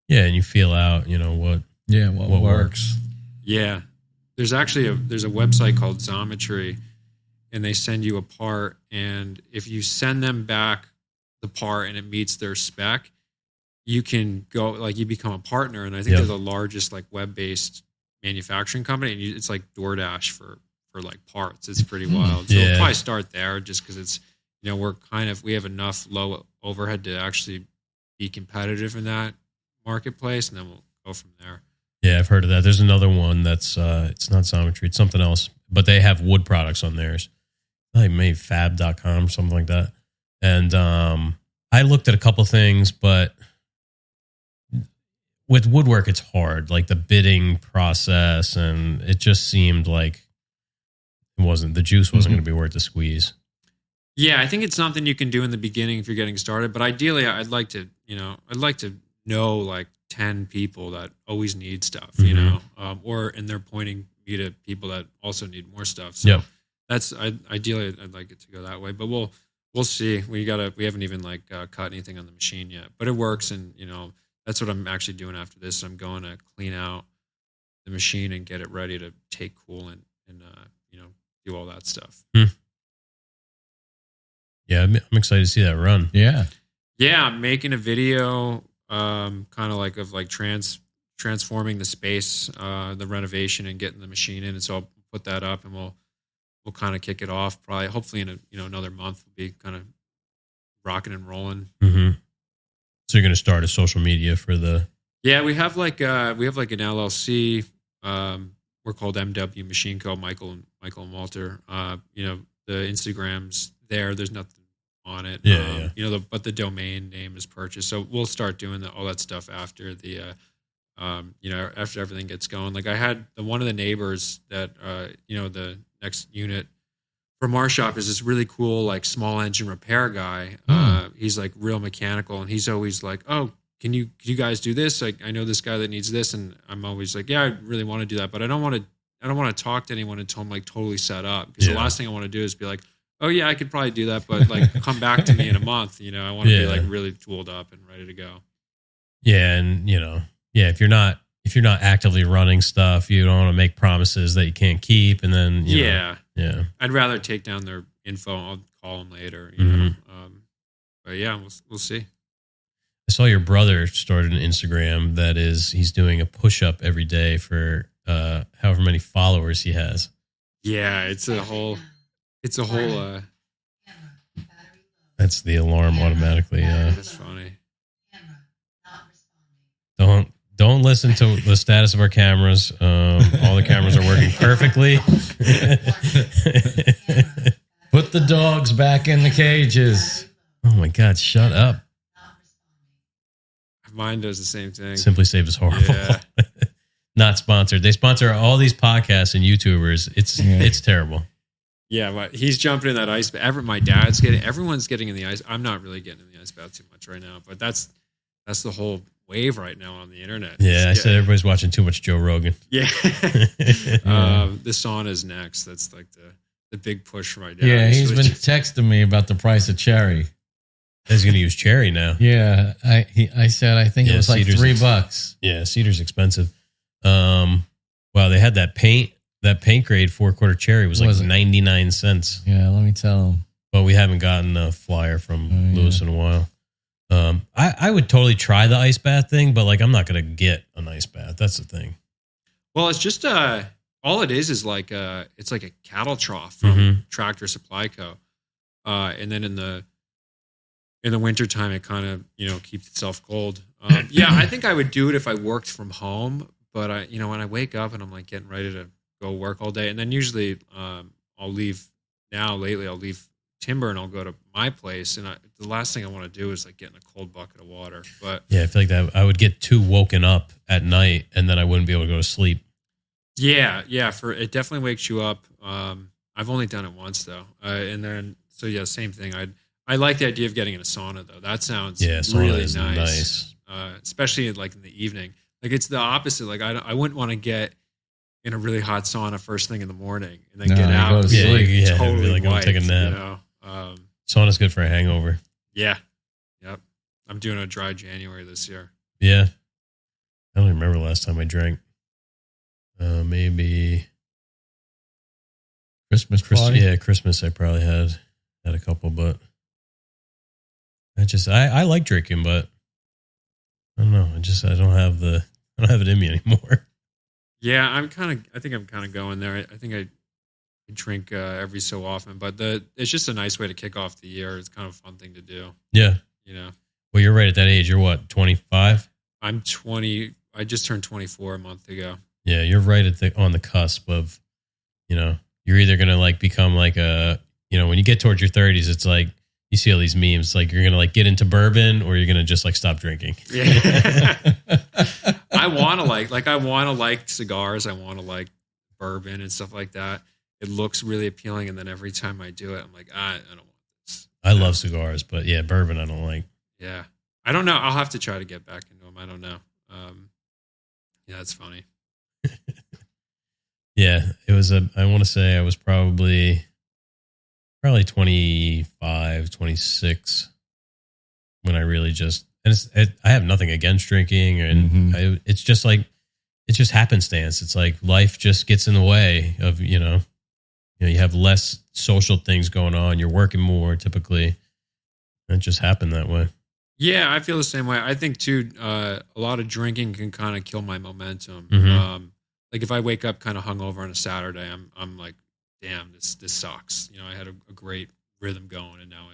Yeah, and you feel out, you know, what works. Yeah. There's a website called Xometry, and they send you a part, and if you send them back the part and it meets their spec, you can go, like, you become a partner. And I think they're the largest like web-based manufacturing company, and it's like DoorDash for like parts. It's pretty wild. So we'll probably start there just because it's, you know, we have enough low overhead to actually be competitive in that marketplace, and then we'll go from there. Yeah, I've heard of that. There's another one that's it's not Xometry, it's something else, but they have wood products on theirs. Like maybe fab.com, something like that. And I looked at a couple things, but with woodwork, it's hard. Like the bidding process, and it just seemed like the juice wasn't going to be worth the squeeze. Yeah, I think it's something you can do in the beginning if you're getting started. But ideally, I'd like to know like 10 people that always need stuff, you know, and they're pointing me to people that also need more stuff. So ideally, I'd like it to go that way, but we'll see. We haven't even like cut anything on the machine yet, but it works. And, you know, that's what I'm actually doing after this. I'm going to clean out the machine and get it ready to take coolant and you know, do all that stuff. Yeah. I'm excited to see that run. Yeah. Yeah. I'm making a video, kind of like of like transforming the space, the renovation, and getting the machine in. And so I'll put that up, and we'll kind of kick it off. Probably, hopefully, in another month, we'll be kind of rocking and rolling. So you're going to start a social media for the? Yeah, we have like an LLC. We're called MW Machine Co. Michael and Walter. You know, the Instagram's there. There's nothing on it. You know, but the domain name is purchased. So we'll start doing all that stuff after the, you know, after everything gets going. Like I had one of the neighbors that, you know, the next unit from our shop is this really cool, like small engine repair guy. He's like real mechanical, and he's always like, oh, can you guys do this? Like, I know this guy that needs this. And I'm always like, yeah, I really want to do that, but I don't want to talk to anyone until I'm like totally set up. Because the last thing I want to do is be like, oh yeah, I could probably do that, but like come back to me in a month. You know, I want to be like really tooled up and ready to go. Yeah. And you know, if you're not actively running stuff, you don't want to make promises that you can't keep. And then, you know, I'd rather take down their info. I'll call them later, you know? But yeah, we'll see. I saw your brother started an Instagram he's doing a push-up every day for however many followers he has. Yeah, it's a whole that's the alarm automatically. That's funny. Don't listen to the status of our cameras. All the cameras are working perfectly. Put the dogs back in the cages. Oh my God, shut up. Mine does the same thing. Simply Save is horrible. Yeah. Not sponsored. They sponsor all these podcasts and YouTubers. It's terrible. Yeah, but he's jumping in that ice bath. My dad's everyone's getting in the ice. I'm not really getting in the ice bath too much right now, but that's the whole wave right now on the internet. Yeah, I said everybody's watching too much Joe Rogan. Yeah. The sauna is next. That's like the big push for my dad. Yeah, he's been texting me about the price of cherry. He's going to use cherry now. Yeah, I said I think it was like $3. Yeah, cedar's expensive. Wow, they had that paint grade 4-quarter cherry was like 99 cents. Yeah, let me tell him. But we haven't gotten a flyer from Lewis in a while. I would totally try the ice bath thing, but like I'm not going to get an ice bath. That's the thing. Well, it's just all it is like it's like a cattle trough from Tractor Supply Co. And then in in the wintertime, it kind of, keeps itself cold. Yeah, I think I would do it if I worked from home. But when I wake up and I'm like getting ready to go work all day, and then usually I'll leave. Now lately, I'll leave timber and I'll go to my place, and the last thing I want to do is like get in a cold bucket of water. But yeah, I feel like that I would get too woken up at night, and then I wouldn't be able to go to sleep. Yeah, it definitely wakes you up. I've only done it once though, and then same thing. I like the idea of getting in a sauna though. That sounds really nice. Especially like in the evening. Like it's the opposite. Like I wouldn't want to get in a really hot sauna first thing in the morning and then get out and be totally like wiped, take a nap. Sauna's good for a hangover. Yeah. Yep. I'm doing a dry January this year. Yeah. I don't even remember the last time I drank. Maybe Christmas party? Yeah, Christmas I probably had a couple, but I like drinking, but I don't know. I don't have it in me anymore. Yeah, I think I'm kind of going there. I think I drink every so often, but it's just a nice way to kick off the year. It's kind of a fun thing to do. Yeah. Well, you're right at that age. You're what, 25? I'm 20. I just turned 24 a month ago. Yeah, you're right on the cusp of, you're either going to like become like when you get towards your 30s, it's like, you see all these memes, like you're going to like get into bourbon or you're going to just like stop drinking. Yeah. I want to like cigars. I want to like bourbon and stuff like that. It looks really appealing. And then every time I do it, I'm like, I don't want this. I love cigars, but yeah, bourbon I don't like. Yeah. I don't know. I'll have to try to get back into them. I don't know. Yeah, it's funny. Yeah, it was I want to say I was probably 25, 26 when I really just, and I have nothing against drinking, and it's just like, it's just happenstance. It's like life just gets in the way of, you have less social things going on. You're working more typically. It just happened that way. Yeah, I feel the same way. I think too, a lot of drinking can kind of kill my momentum. Like if I wake up kind of hungover on a Saturday, I'm like, damn, this sucks. I had a great rhythm going, and now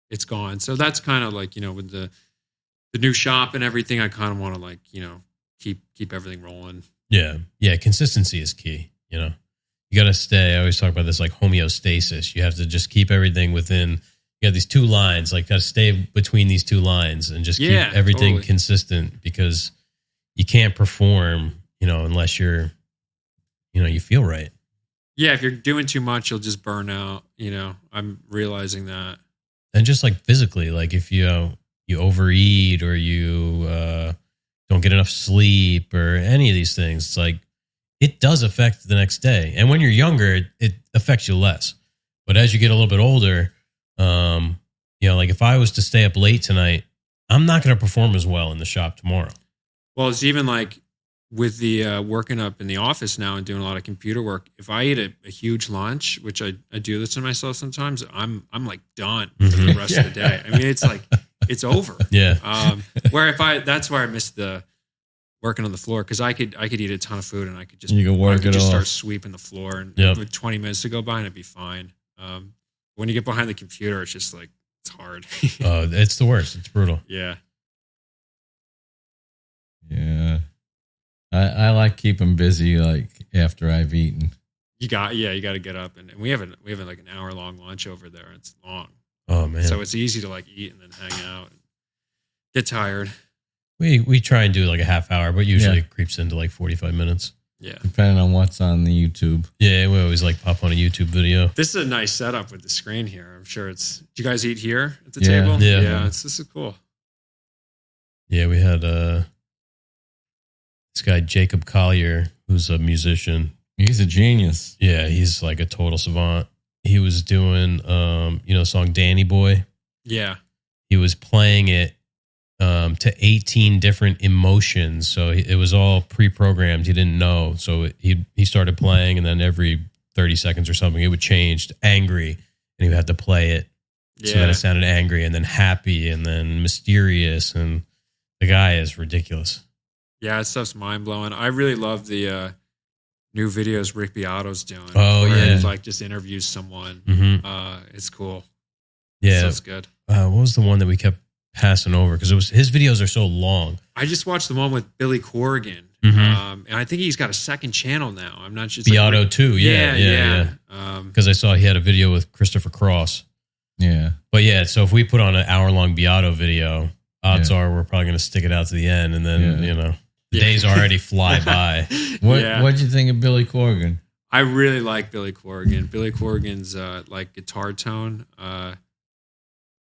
it's gone. So that's kind of like, with the new shop and everything, I kind of want to like, keep everything rolling. Yeah. Yeah. Consistency is key. You got to stay. I always talk about this like homeostasis. You have to just keep everything within, you have these two lines, like got to stay between these two lines and just keep everything consistent, because you can't perform, unless you're, you feel right. Yeah, if you're doing too much, you'll just burn out. I'm realizing that. And just like physically, like if you overeat or you don't get enough sleep or any of these things, it's like it does affect the next day. And when you're younger, it affects you less. But as you get a little bit older, like if I was to stay up late tonight, I'm not going to perform as well in the shop tomorrow. Well, it's even like with the working up in the office now and doing a lot of computer work, if I eat a huge lunch, which I do this to myself sometimes, I'm like done for the rest of the day. I mean, it's like, it's over. Yeah. Where that's where I missed the working on the floor, because I could eat a ton of food and I could just start sweeping the floor, and with 20 minutes to go by and it'd be fine. When you get behind the computer, it's just like, it's hard. It's the worst. It's brutal. Yeah. Yeah. I like keeping busy like after I've eaten. You got to get up, and we have like an hour long lunch over there. It's long. Oh man. So it's easy to like eat and then hang out and get tired. We try and do like a half hour, but usually it creeps into like 45 minutes. Yeah. Depending on what's on the YouTube. Yeah, we always like pop on a YouTube video. This is a nice setup with the screen here. I'm sure do you guys eat here at the table? Yeah. Yeah, this is cool. Yeah, we had this guy, Jacob Collier, who's a musician. He's a genius. Yeah, he's like a total savant. He was doing, the song Danny Boy. Yeah. He was playing it to 18 different emotions. So it was all pre-programmed. He didn't know. So he started playing, and then every 30 seconds or something, it would change to angry, and he would have to play it. Yeah. So that it sounded angry, and then happy, and then mysterious. And the guy is ridiculous. Yeah, that stuff's mind-blowing. I really love the new videos Rick Beato's doing. Oh, yeah. He like just interviews someone. Mm-hmm. It's cool. Yeah. That's good. What was the one that we kept passing over? Because his videos are so long. I just watched the one with Billy Corrigan. Mm-hmm. And I think he's got a second channel now. I'm not sure. Beato too. Yeah. Because I saw he had a video with Christopher Cross. Yeah. But yeah, so if we put on an hour-long Beato video, odds are we're probably going to stick it out to the end, and then, the days already fly by. What'd you think of Billy Corrigan? I really like Billy Corrigan. Billy Corrigan's like guitar tone.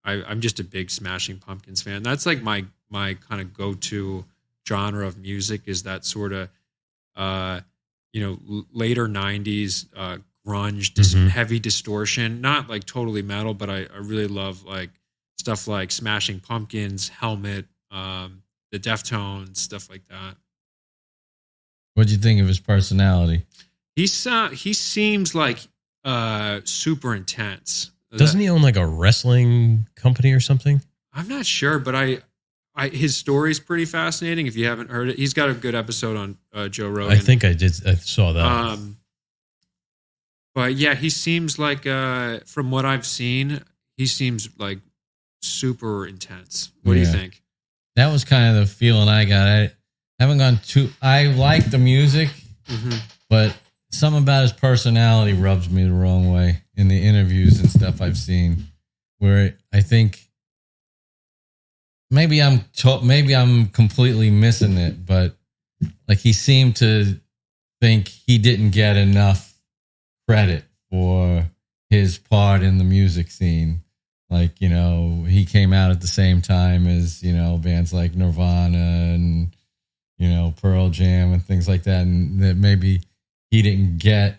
I'm just a big Smashing Pumpkins fan. That's like my kind of go-to genre of music, is that sort of later 90s grunge, heavy distortion, not like totally metal, but I really love like stuff like Smashing Pumpkins, Helmet, the Deftones, stuff like that. What'd you think of his personality? He seems like super intense. Doesn't he own like a wrestling company or something? I'm not sure, but his story's pretty fascinating. If you haven't heard it, he's got a good episode on Joe Rogan. I think I did. I saw that. But yeah, he seems like, from what I've seen, he seems like super intense. What do you think? That was kind of the feeling I got. I haven't gone too. I like the music, but something about his personality rubs me the wrong way in the interviews and stuff I've seen, where I think maybe I'm completely missing it, but like he seemed to think he didn't get enough credit for his part in the music scene. Like, he came out at the same time as, bands like Nirvana and, Pearl Jam and things like that. And that maybe he didn't get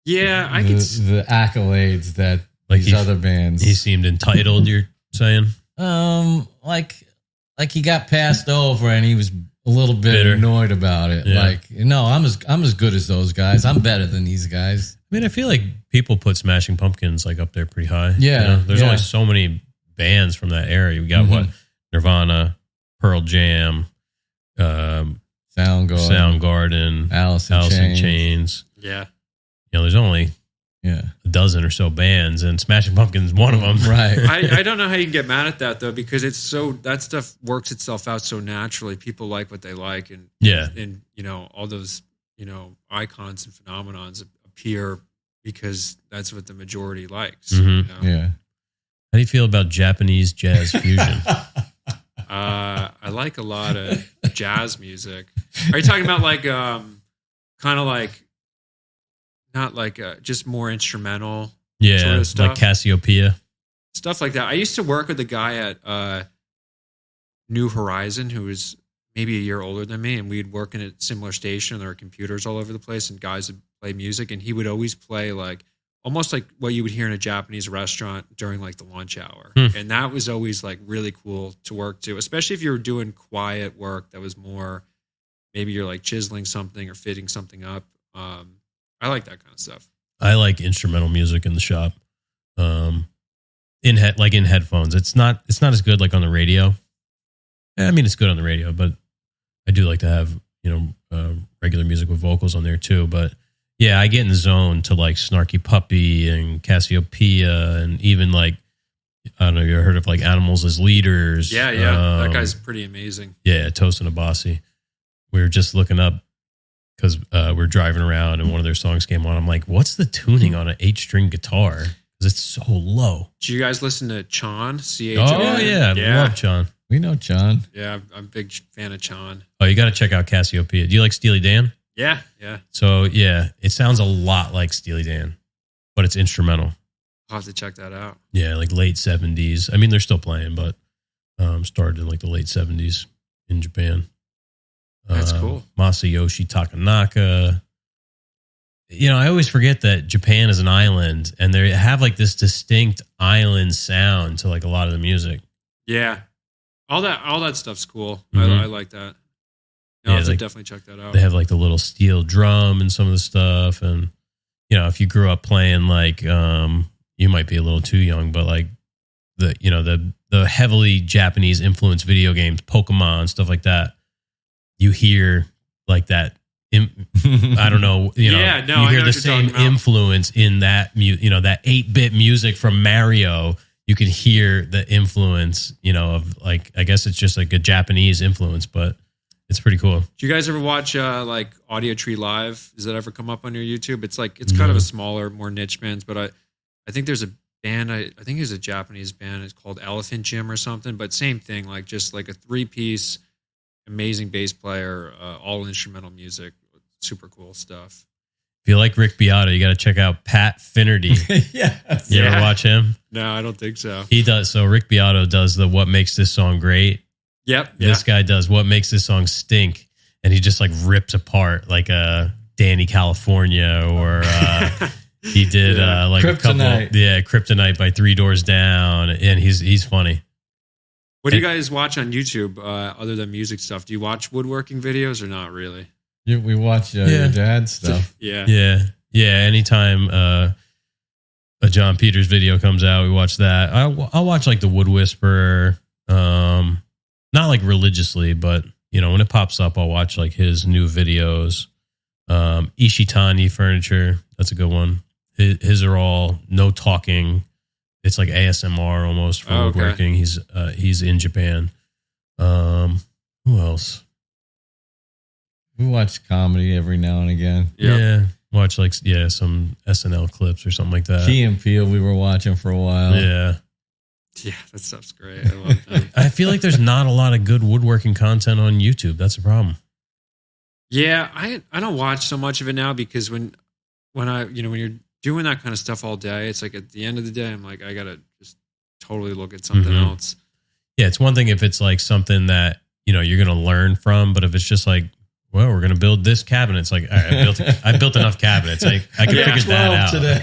the accolades that like these other bands. He seemed entitled, you're saying? Like he got passed over and he was a little bit bitter, annoyed about it. Yeah. Like, no, I'm as good as those guys. I'm better than these guys. I mean, I feel like people put Smashing Pumpkins like up there pretty high. Yeah. There's only so many bands from that era. We got what? Nirvana, Pearl Jam, Soundgarden, Alice in Chains. Yeah. There's only a dozen or so bands, and Smashing Pumpkins is one of them. Right. I don't know how you can get mad at that though, because that stuff works itself out so naturally. People like what they like, and all those icons and phenomenons appear because that's what the majority likes. Yeah. How do you feel about Japanese jazz fusion? I like a lot of jazz music. Are you talking about like kind of like not like just more instrumental? Yeah, sort of stuff? like Cassiopeia. Stuff like that. I used to work with a guy at New Horizon who was maybe a year older than me, and we'd work in a similar station, and there were computers all over the place, and guys would play music, and he would always play like almost like what you would hear in a Japanese restaurant during like the lunch hour. And that was always like really cool to work to, especially if you were doing quiet work that was more, maybe you're like chiseling something or fitting something up. I like that kind of stuff. I like instrumental music in the shop. In headphones. It's not as good like on the radio. I mean, it's good on the radio, but I do like to have, regular music with vocals on there too. But yeah, I get in the zone to like Snarky Puppy and Cassiopeia, and even like, I don't know, you ever heard of like Animals as Leaders? Yeah. That guy's pretty amazing. Yeah, Toast and Abasi. We were just looking up because we're driving around and one of their songs came on. I'm like, what's the tuning on an 8-string guitar? Because it's so low. Do you guys listen to Chon? CHON? Oh, yeah. I love Chon. We know Chon. Yeah, I'm a big fan of Chon. Oh, you got to check out Cassiopeia. Do you like Steely Dan? Yeah. So, yeah, it sounds a lot like Steely Dan, but it's instrumental. I'll have to check that out. Yeah, like late 70s. I mean, they're still playing, but started in like the late 70s in Japan. That's cool. Masayoshi Takanaka. I always forget that Japan is an island, and they have like this distinct island sound to like a lot of the music. Yeah. All that stuff's cool. I like that. I'll have to definitely check that out. They have like the little steel drum and some of the stuff. And, if you grew up playing like, you might be a little too young, but like the heavily Japanese influenced video games, Pokemon, stuff like that, you hear like that I don't know, you hear the same influence in that, that 8-bit music from Mario. You can hear the influence, of like, I guess it's just like a Japanese influence, but it's pretty cool. Do you guys ever watch like Audio Tree Live? Does that ever come up on your YouTube? It's like, it's kind of a smaller, more niche band, but I think there's a band, I think it's a Japanese band. It's called Elephant Gym or something, but same thing, like just like a 3-piece, amazing bass player, all instrumental music, super cool stuff. If you like Rick Beato, you got to check out Pat Finnerty. Yes. You ever watch him? No, I don't think so. He does. So Rick Beato does the What Makes This Song Great. Yep. This guy does What Makes This Song Stink. And he just like rips apart like a Danny California, or he did like Kryptonite. a couple. Kryptonite by Three Doors Down. And he's funny. What do you guys watch on YouTube other than music stuff? Do you watch woodworking videos or not really? Yeah, we watch your dad's stuff. Yeah. Anytime a John Peters video comes out, we watch that. I'll watch like the Wood Whisperer, not like religiously, but when it pops up, I'll watch like his new videos. Ishitani Furniture, that's a good one. His are all no talking. It's like ASMR almost for woodworking. He's in Japan. Who else? We watch comedy every now and again. Yep. Yeah. Watch like, some SNL clips or something like that. Key and Peele we were watching for a while. Yeah. Yeah, that stuff's great. I love that. I feel like there's not a lot of good woodworking content on YouTube. That's a problem. Yeah, I don't watch so much of it now because when when you're doing that kind of stuff all day, it's like at the end of the day, I'm like, I got to just totally look at something else. Yeah, it's one thing if it's like something that, you're going to learn from, but if it's just like, well, we're going to build this cabinet. It's like, all right, I built enough cabinets. I can figure that out. Today.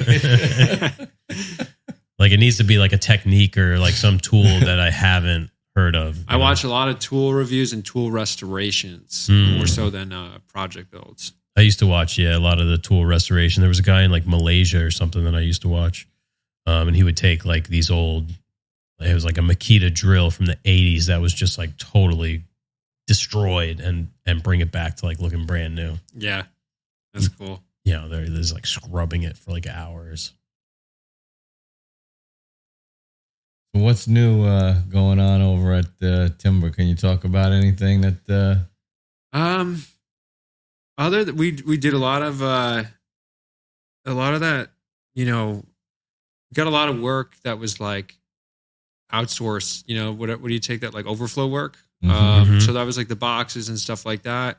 Like it needs to be like a technique or like some tool that I haven't heard of. I watch a lot of tool reviews and tool restorations more so than project builds. I used to watch, a lot of the tool restoration. There was a guy in like Malaysia or something that I used to watch. And he would take like these old, it was like a Makita drill from the 80s that was just like totally destroyed and bring it back to like looking brand new. Yeah, that's cool. There's like scrubbing it for like hours. What's new going on over at Timber? Can you talk about anything that? Other than we did a lot of that. We got a lot of work that was like outsourced. What do you take that like overflow work? So that was like the boxes and stuff like that,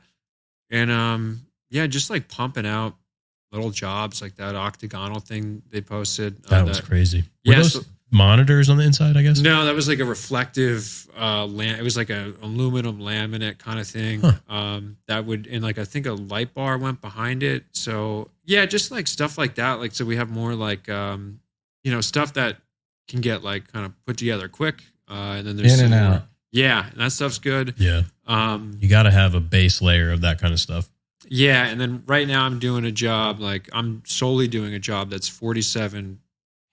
and just like pumping out little jobs like that octagonal thing they posted. That was crazy. Were those monitors on the inside, I guess? No, that was like a reflective it was like a aluminum laminate kind of thing. That would, and like I think a light bar went behind it. So yeah, just like stuff like that. Like so we have more like stuff that can get like kind of put together quick. And then there's in and out. Yeah, and that stuff's good. Yeah. You got to have a base layer of that kind of stuff. Yeah, and then right now I'm doing a job, like I'm solely doing a job that's 47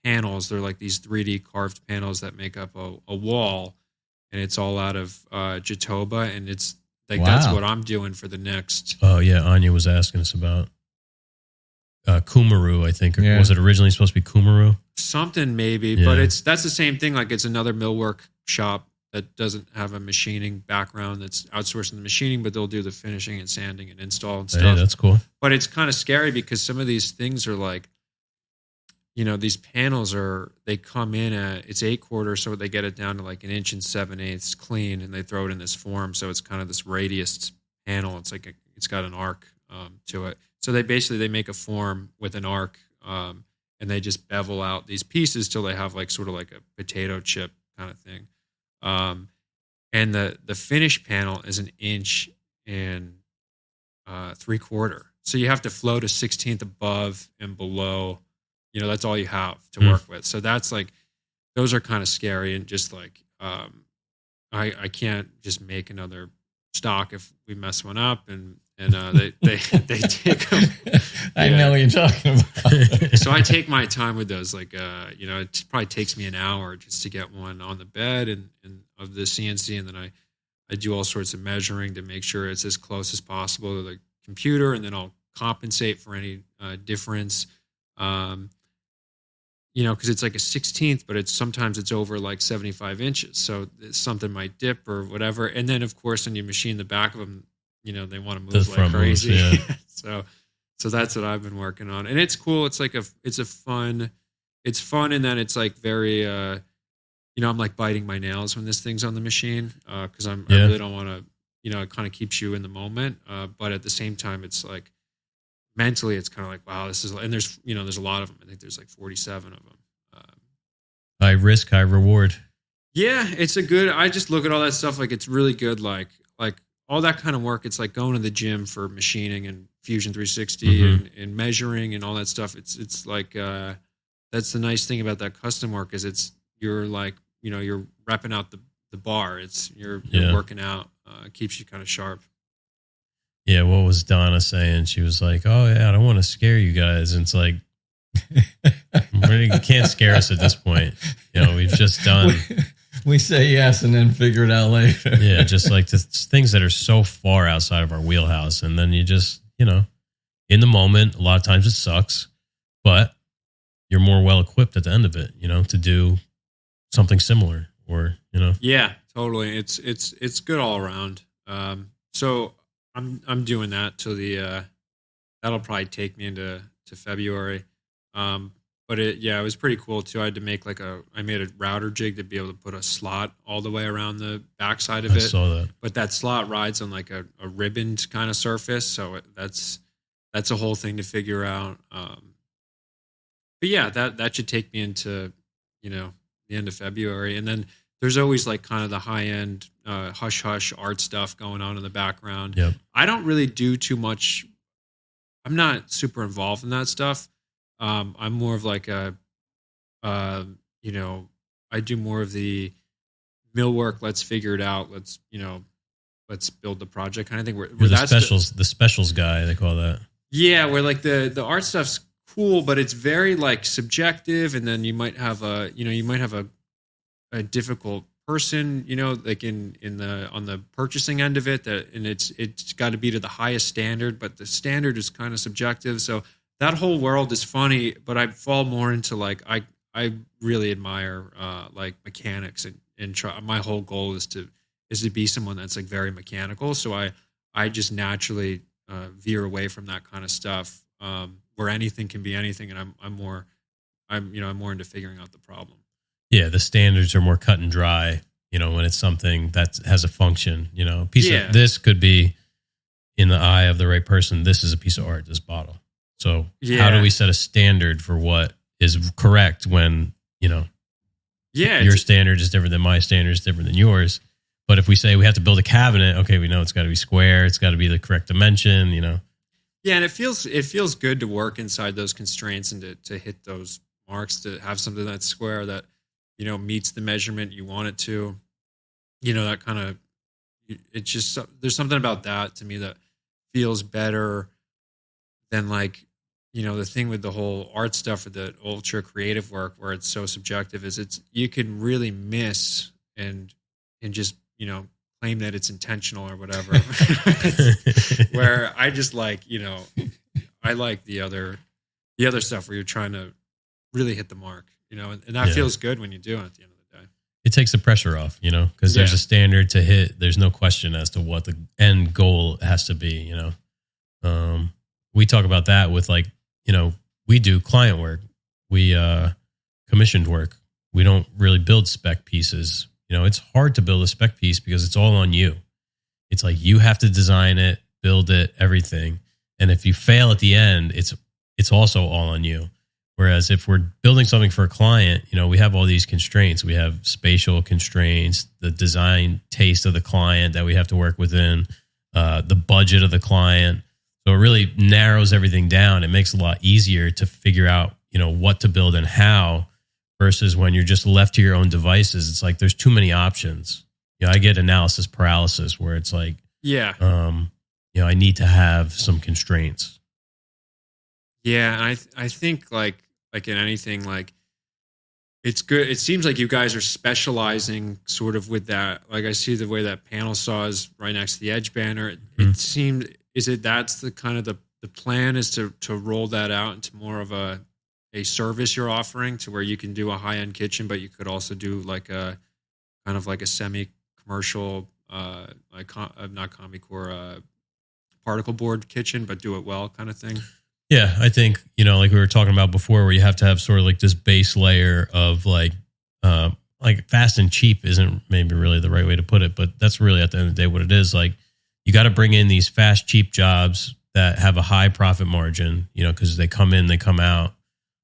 panels. They're like these 3D carved panels that make up a wall, and it's all out of Jatoba, and it's like that's what I'm doing for the next. Oh yeah, Anya was asking us about Kumaru, I think. Or was it originally supposed to be Kumaru? Something maybe, but that's the same thing. Like it's another millwork shop that doesn't have a machining background, that's outsourcing the machining, but they'll do the finishing and sanding and install and stuff. Hey, that's cool. But it's kind of scary because some of these things are like, these panels they come in at, it's 8/4, so they get it down to like 1 7/8 inches clean, and they throw it in this form. So it's kind of this radius panel. It's like it's got an arc to it. So they make a form with an arc, and they just bevel out these pieces till they have like sort of like a potato chip kind of thing. And the finish panel is 1 3/4 inches. So you have to float a 1/16 above and below. That's all you have to work with. So that's like, those are kind of scary, and just like, I can't just make another stock if we mess one up, and they take them. I know what you're talking about. So I take my time with those. Like, it probably takes me an hour just to get one on the bed and of the CNC, and then I do all sorts of measuring to make sure it's as close as possible to the computer, and then I'll compensate for any difference. Because it's like a 16th, but sometimes it's over like 75 inches. So something might dip or whatever. And then of course, when you machine the back of them, they want to move like crazy. Moves, yeah. So that's what I've been working on. And it's cool. It's like it's fun. And then it's like very, I'm like biting my nails when this thing's on the machine. Cause I really don't want to, it kind of keeps you in the moment. But at the same time, it's like, mentally, it's kind of like, wow, this is, and there's a lot of them. I think there's like 47 of them. High risk, high reward. Yeah, it's I just look at all that stuff like it's really good. Like all that kind of work. It's like going to the gym for machining and Fusion 360 and measuring and all that stuff. It's like that's the nice thing about that custom work is you're like you're repping out the bar. You're working out. It keeps you kind of sharp. Yeah, what was Donna saying? She was like, "Oh yeah, I don't want to scare you guys." And it's like, you can't scare us at this point. We've just done. We say yes and then figure it out later. Yeah, just like things that are so far outside of our wheelhouse, and then you just, in the moment, a lot of times it sucks, but you're more well equipped at the end of it, to do something similar, or Yeah, totally. It's good all around. So I'm doing that till that'll probably take me into February. But it was pretty cool too. I had to make I made a router jig to be able to put a slot all the way around the backside of it. I saw that. But that slot rides on like a ribboned kind of surface. So that's a whole thing to figure out. But yeah, that should take me into, the end of February. And then there's always like kind of the high end hush art stuff going on in the background. Yep. I don't really do too much. I'm not super involved in that stuff. I'm more of like I do more of the millwork. Let's figure it out. Let's build the project kind of thing. Where the specials guy, they call that. Yeah, where like the art stuff's cool, but it's very like subjective, and then you might have a difficult person, like in on the purchasing end of it, and it's got to be to the highest standard, but the standard is kind of subjective. So that whole world is funny, but I fall more into like I really admire like mechanics and try. My whole goal is to be someone that's like very mechanical. So I just naturally veer away from that kind of stuff, where anything can be anything, and I'm more into figuring out the problem. Yeah, the standards are more cut and dry, when it's something that has a function, a piece of this could be in the eye of the right person. This is a piece of art, this bottle. So how do we set a standard for what is correct when, your standard is different than my standard is different than yours. But if we say we have to build a cabinet, okay, we know it's got to be square. It's got to be the correct dimension, Yeah, and it feels good to work inside those constraints and to hit those marks, to have something that's square that, meets the measurement you want it to. That kind of, it's just, there's something about that to me that feels better than like, the thing with the whole art stuff or the ultra creative work where it's so subjective is you can really miss and just, claim that it's intentional or whatever. Where I just like, I like the other stuff where you're trying to really hit the mark, and that feels good when you do it at the end of the day. It takes the pressure off, because there's a standard to hit. There's no question as to what the end goal has to be, we talk about that with like, we do client work. We commissioned work. We don't really build spec pieces. It's hard to build a spec piece because it's all on you. It's like you have to design it, build it, everything. And if you fail at the end, it's also all on you. Whereas if we're building something for a client, we have all these constraints. We have spatial constraints, the design taste of the client that we have to work within, the budget of the client. So it really narrows everything down. It makes it a lot easier to figure out, what to build and how, versus when you're just left to your own devices. It's like there's too many options. I get analysis paralysis where it's like, I need to have some constraints. Yeah, I think like in anything, like it's good. It seems like you guys are specializing sort of with that. Like I see the way that panel saw is right next to the edge banner. It seemed is it that's the kind of the plan is to roll that out into more of a service you're offering to where you can do a high-end kitchen, but you could also do like a kind of like a semi-commercial, not Commie Core, particle board kitchen, but do it well kind of thing? Yeah, I think, like we were talking about before, where you have to have sort of like this base layer of like fast and cheap isn't maybe really the right way to put it, but that's really at the end of the day what it is. Like, you got to bring in these fast, cheap jobs that have a high profit margin, because they come in, they come out.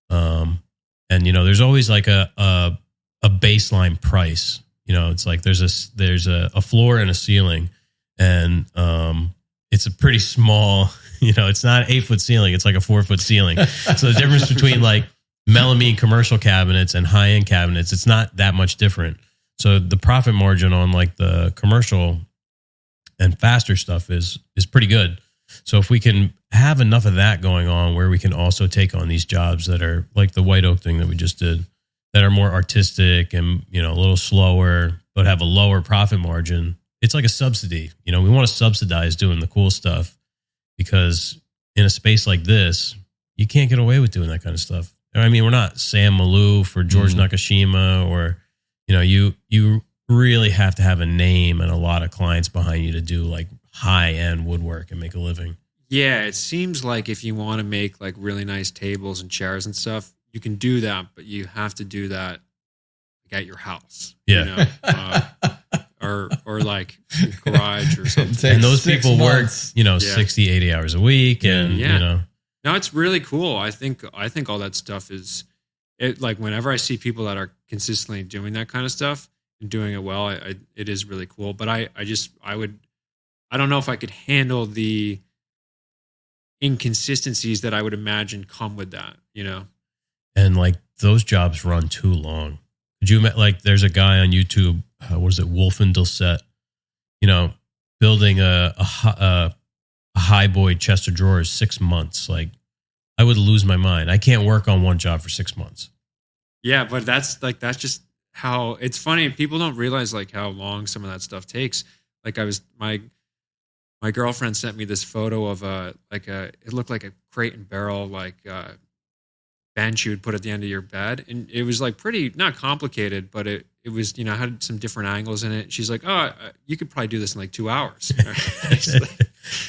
And there's always like a baseline price. It's like there's a floor and a ceiling, and it's a pretty small. It's not 8-foot ceiling; it's like a 4-foot ceiling. So the difference between like melamine commercial cabinets and high end cabinets, it's not that much different. So the profit margin on like the commercial and faster stuff is pretty good. So if we can have enough of that going on, where we can also take on these jobs that are like the white oak thing that we just did, that are more artistic and, a little slower, but have a lower profit margin, it's like a subsidy. We want to subsidize doing the cool stuff, because in a space like this, you can't get away with doing that kind of stuff. I mean, we're not Sam Maloof or George Nakashima, or, you really have to have a name and a lot of clients behind you to do like high-end woodwork and make a living. Yeah, it seems like if you want to make like really nice tables and chairs and stuff, you can do that, but you have to do that at your house. Yeah. Or like garage or something. And those people work, 60, 80 hours a week. And, No, it's really cool. I think all that stuff is it. Like whenever I see people that are consistently doing that kind of stuff and doing it well, it is really cool. But I don't know if I could handle the inconsistencies that I would imagine come with that, And like those jobs run too long. Could you like? There's a guy on YouTube. What is it? Wolf and Dulcet. Building a high boy chest of drawers 6 months. Like, I would lose my mind. I can't work on one job for 6 months. Yeah, but that's just how it's funny. People don't realize like how long some of that stuff takes. Like my girlfriend sent me this photo of it looked like a crate and barrel bench you would put at the end of your bed, and it was like pretty not complicated, but it was had some different angles in it. She's like, "Oh, you could probably do this in like 2 hours."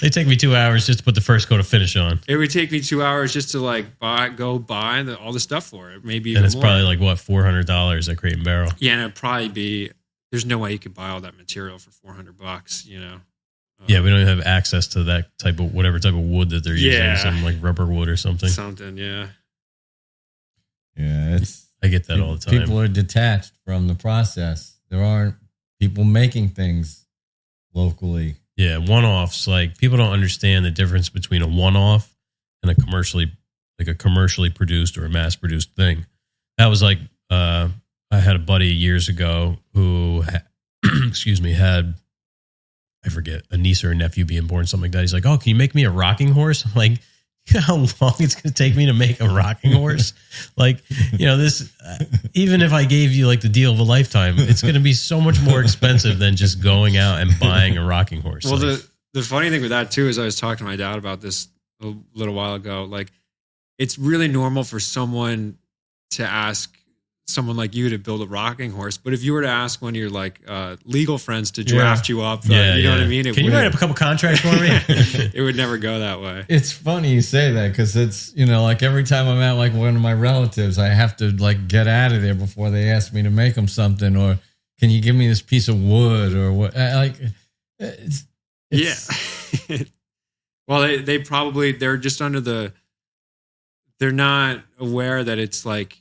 They take me 2 hours just to put the first coat of finish on. It would take me 2 hours just to like buy all the stuff for it. Maybe and it's more. Probably like what, $400 at Crate and Barrel. Yeah, and it'd probably be. There's no way you could buy all that material for $400. Yeah, we don't even have access to that whatever type of wood that they're using. Yeah. Some like rubber wood or something. Something, yeah. Yeah, I get that all the time. People are detached from the process. There aren't people making things locally. Yeah, one-offs. Like, people don't understand the difference between a one-off and a commercially produced or a mass-produced thing. That was like, I had a buddy years ago who, had, I forget, a niece or a nephew being born, something like that. He's like, "Oh, can you make me a rocking horse?" I'm like, how long it's going to take me to make a rocking horse? Like, this, even if I gave you like the deal of a lifetime, it's going to be so much more expensive than just going out and buying a rocking horse. Well, the funny thing with that too is I was talking to my dad about this a little while ago. Like, it's really normal for someone to ask someone like you to build a rocking horse, but if you were to ask one of your like legal friends to draft you up, know what I mean? Can you write up a couple contracts for me? It would never go that way. It's funny you say that, because it's like every time I'm at like one of my relatives, I have to like get out of there before they ask me to make them something, or can you give me this piece of wood or what? Like, yeah. Well, they're just they're not aware that it's like.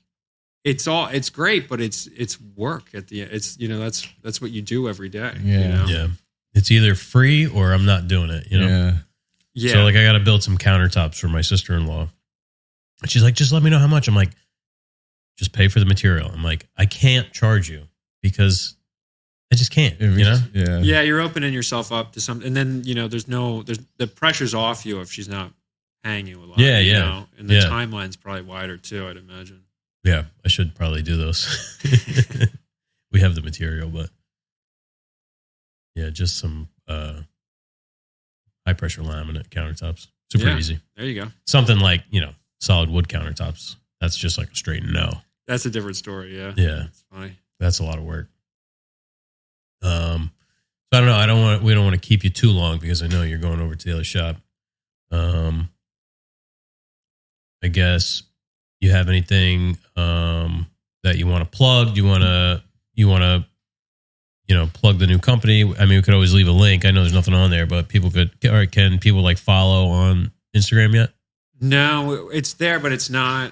It's great, but it's work at the end. It's that's what you do every day. Yeah. Yeah. It's either free or I'm not doing it. Yeah. So like, I got to build some countertops for my sister-in-law. And she's like, "Just let me know how much." I'm like, "Just pay for the material." I'm like, "I can't charge you because I just can't." Yeah. You're opening yourself up to something, and then there's the pressure's off you if she's not paying you a lot. Yeah. And the timeline's probably wider too, I'd imagine. Yeah, I should probably do those. We have the material, but yeah, just some high high pressure laminate countertops. Super easy. There you go. Something like, solid wood countertops. That's just like a straight no. That's a different story. Yeah. Yeah. That's funny. That's a lot of work. So I don't know. We don't want to keep you too long because I know you're going over to the other shop. I guess you have anything that you want to plug? Do you want to plug the new company? I mean, we could always leave a link. I know there's nothing on there, but can people like follow on Instagram yet? No, it's there, but it's not.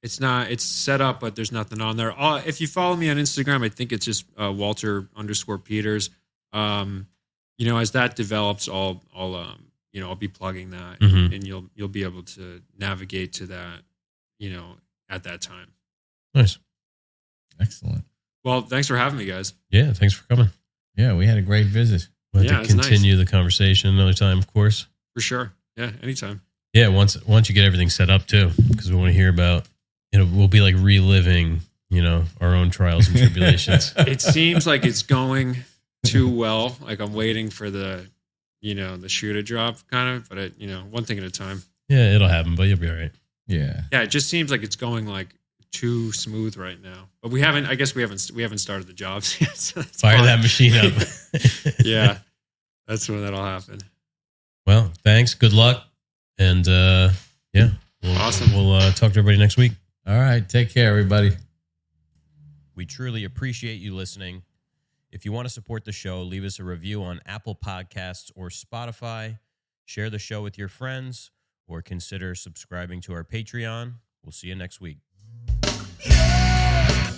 It's set up, but there's nothing on there. If you follow me on Instagram, I think it's just Walter_Peters. As that develops, I'll be plugging that, and you'll be able to navigate to that, at that time. Nice. Excellent. Well, thanks for having me, guys. Yeah, thanks for coming. Yeah, we had a great visit. We'll have to continue the conversation another time, of course. For sure. Yeah, anytime. Yeah, once you get everything set up too, because we want to hear about. We'll be like reliving, our own trials and tribulations. It seems like it's going too well. Like I'm waiting for the shoe to drop, kind of. But one thing at a time. Yeah, it'll happen, but you'll be all right. Yeah. Yeah, it just seems like it's going like too smooth right now. But we haven't. I guess we haven't started the jobs yet. So fire that machine up. Yeah, that's when that'll happen. Well, thanks. Good luck, and awesome. We'll talk to everybody next week. All right. Take care, everybody. We truly appreciate you listening. If you want to support the show, leave us a review on Apple Podcasts or Spotify. Share the show with your friends, or consider subscribing to our Patreon. We'll see you next week. Yeah!